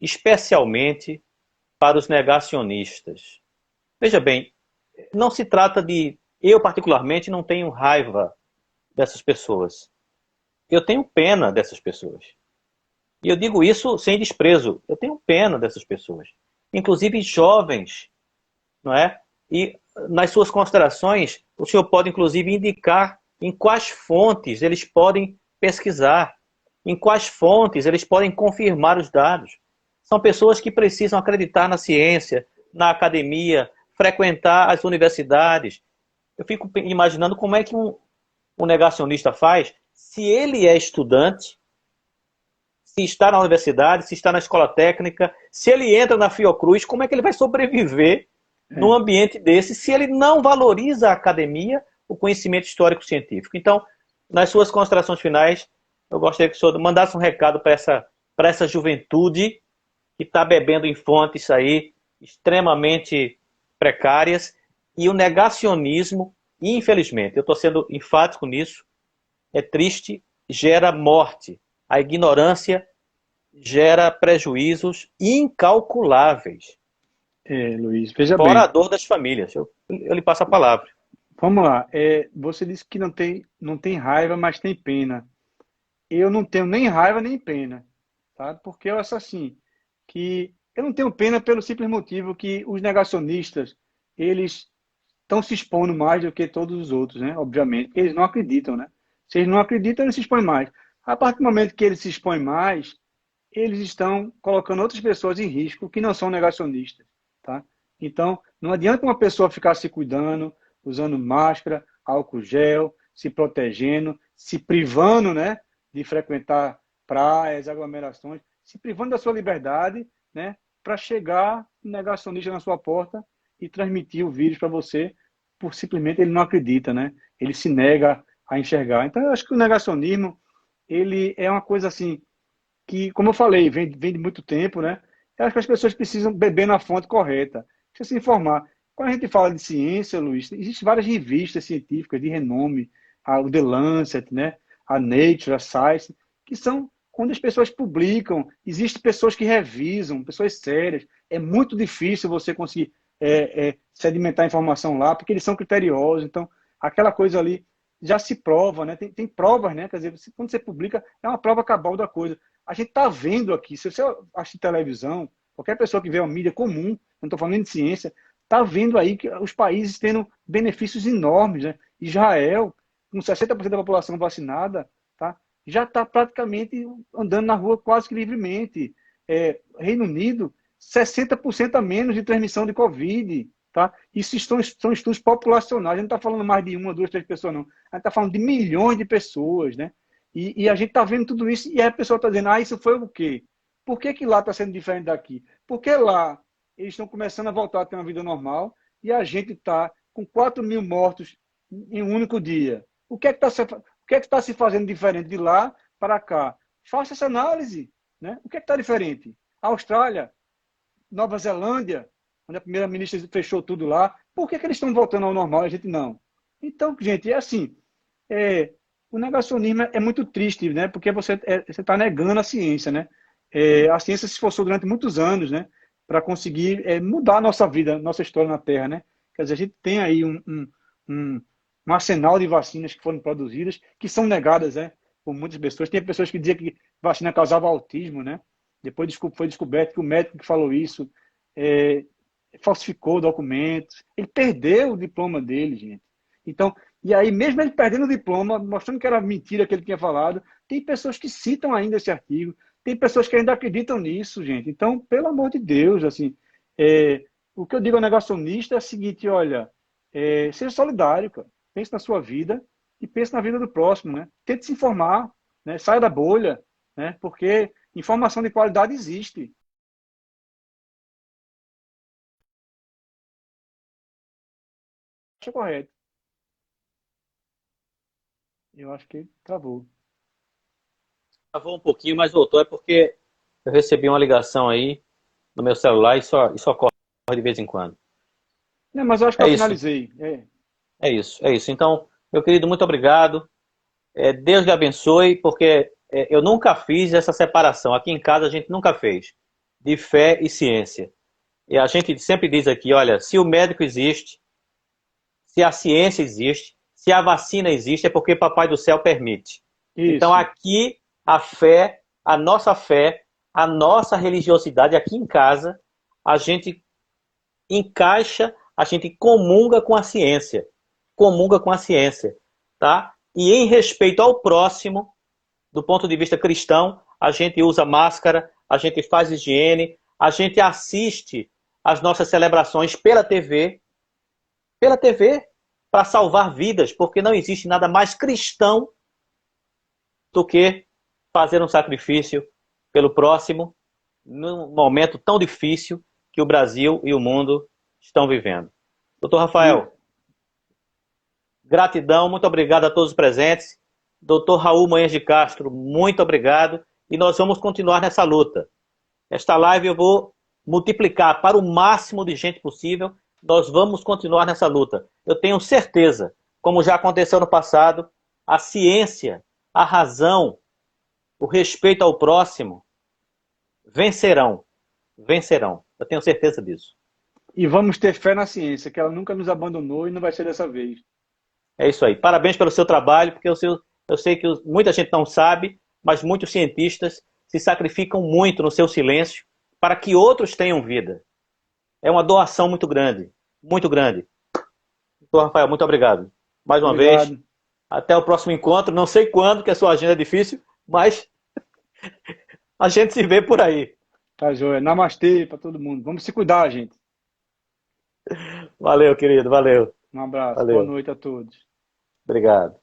especialmente para os negacionistas. Veja bem, não se trata de... Eu, particularmente, não tenho raiva dessas pessoas. Eu tenho pena dessas pessoas. E eu digo isso sem desprezo. Eu tenho pena dessas pessoas. Inclusive jovens, não é? E nas suas considerações, o senhor pode inclusive indicar em quais fontes eles podem pesquisar, em quais fontes eles podem confirmar os dados. São pessoas que precisam acreditar na ciência, na academia, frequentar as universidades. Eu fico imaginando como é que um negacionista faz se ele é estudante, se está na universidade, se está na escola técnica, se ele entra na Fiocruz, como é que ele vai sobreviver num ambiente desse se ele não valoriza a academia, o conhecimento histórico-científico? Então, nas suas considerações finais, eu gostaria que o senhor mandasse um recado para essa juventude que está bebendo em fontes aí extremamente precárias, e o negacionismo, infelizmente, eu estou sendo enfático nisso, é triste, gera morte. A ignorância gera prejuízos incalculáveis. Luiz, veja Fora a bem. dor das famílias. Eu lhe passo a palavra. Vamos lá. Você disse que não tem raiva, mas tem pena. Eu não tenho nem raiva nem pena, tá? Porque eu acho assim, que eu não tenho pena pelo simples motivo que os negacionistas, eles estão se expondo mais do que todos os outros, né? Obviamente, porque eles não acreditam, né? Se eles não acreditam, eles se expõem mais. A partir do momento que eles se expõem mais, eles estão colocando outras pessoas em risco que não são negacionistas, tá? Então, não adianta uma pessoa ficar se cuidando, usando máscara, álcool gel, se protegendo, se privando, né, de frequentar praias, aglomerações, se privando da sua liberdade, né, para chegar um negacionista na sua porta e transmitir o vírus para você, por simplesmente ele não acredita, né? Ele se nega a enxergar. Então, eu acho que o negacionismo, ele é uma coisa assim que, como eu falei, vem de muito tempo, né? Eu acho que as pessoas precisam beber na fonte correta, precisa se informar. Quando a gente fala de ciência, Luiz, existem várias revistas científicas de renome, o The Lancet, né? A Nature, a Science, que são quando as pessoas publicam, existem pessoas que revisam, pessoas sérias. É muito difícil você conseguir sedimentar informação lá, porque eles são criteriosos. Então, aquela coisa ali já se prova, né? Tem provas, né? Quer dizer, quando você publica, é uma prova cabal da coisa. A gente está vendo aqui, se você assiste televisão, qualquer pessoa que vê uma mídia comum, não estou falando de ciência, está vendo aí que os países tendo benefícios enormes, né? Israel, com 60% da população vacinada, tá? Já está praticamente andando na rua quase que livremente. Reino Unido, 60% a menos de transmissão de Covid. Tá? Isso são estudos populacionais. A gente não está falando mais de uma, duas, três pessoas, não. A gente está falando de milhões de pessoas. Né? E a gente está vendo tudo isso e a pessoa está dizendo, isso foi o quê? Por que lá está sendo diferente daqui? Porque lá eles estão começando a voltar a ter uma vida normal e a gente está com 4.000 mortos em um único dia. O que é que está se fazendo diferente de lá para cá? Faça essa análise. Né? O que é que está diferente? A Austrália, Nova Zelândia, onde a primeira-ministra fechou tudo lá, por que eles estão voltando ao normal e a gente não? Então, gente, é assim, o negacionismo é muito triste, né? Porque você está negando a ciência, né? A ciência se esforçou durante muitos anos, né? Para conseguir mudar a nossa vida, nossa história na Terra, né? Quer dizer, a gente tem aí um arsenal de vacinas que foram produzidas, que são negadas, né? Por muitas pessoas. Tem pessoas que diziam que vacina causava autismo, né? Depois foi descoberto que o médico que falou isso falsificou documentos. Ele perdeu o diploma dele, gente. Então, e aí, mesmo ele perdendo o diploma, mostrando que era mentira que ele tinha falado, tem pessoas que citam ainda esse artigo, tem pessoas que ainda acreditam nisso, gente. Então, pelo amor de Deus, assim, o que eu digo ao negacionista é o seguinte, olha, seja solidário, cara. Pense na sua vida e pense na vida do próximo, né? Tente se informar, né? Saia da bolha, né? Porque informação de qualidade existe. Acho correto. Eu acho que travou. Travou um pouquinho, mas voltou. É porque eu recebi uma ligação aí no meu celular e só corre de vez em quando. Não, mas eu acho que É eu isso, finalizei. é isso, é isso. Então, meu querido, muito obrigado. Deus lhe abençoe, porque eu nunca fiz essa separação. Aqui em casa a gente nunca fez de fé e ciência. E a gente sempre diz aqui, olha, se o médico existe, se a ciência existe, se a vacina existe, é porque Papai do Céu permite. Então Isso. aqui a fé a nossa fé, a nossa religiosidade aqui em casa, a gente encaixa, a gente comunga com a ciência. Comunga com a ciência, tá? E em respeito ao próximo, do ponto de vista cristão, a gente usa máscara, a gente faz higiene, a gente assiste as nossas celebrações pela TV, para salvar vidas, porque não existe nada mais cristão do que fazer um sacrifício pelo próximo num momento tão difícil que o Brasil e o mundo estão vivendo. Doutor Rafael, gratidão, muito obrigado a todos os presentes. Doutor Raul Manhães de Castro, muito obrigado. E nós vamos continuar nessa luta. Esta live eu vou multiplicar para o máximo de gente possível. Nós vamos continuar nessa luta. Eu tenho certeza, como já aconteceu no passado, a ciência, a razão, o respeito ao próximo vencerão. Vencerão. Eu tenho certeza disso. E vamos ter fé na ciência, que ela nunca nos abandonou e não vai ser dessa vez. É isso aí. Parabéns pelo seu trabalho, porque eu sei que muita gente não sabe, mas muitos cientistas se sacrificam muito no seu silêncio para que outros tenham vida. É uma doação muito grande. Muito grande. Doutor Rafael, muito obrigado. Mais uma Obrigado. vez. Até o próximo encontro. Não sei quando, que a sua agenda é difícil, mas a gente se vê por aí. Tá, joia. Namastê para todo mundo. Vamos se cuidar, gente. Valeu, querido. Valeu. Um abraço. Valeu. Boa noite a todos. Obrigado.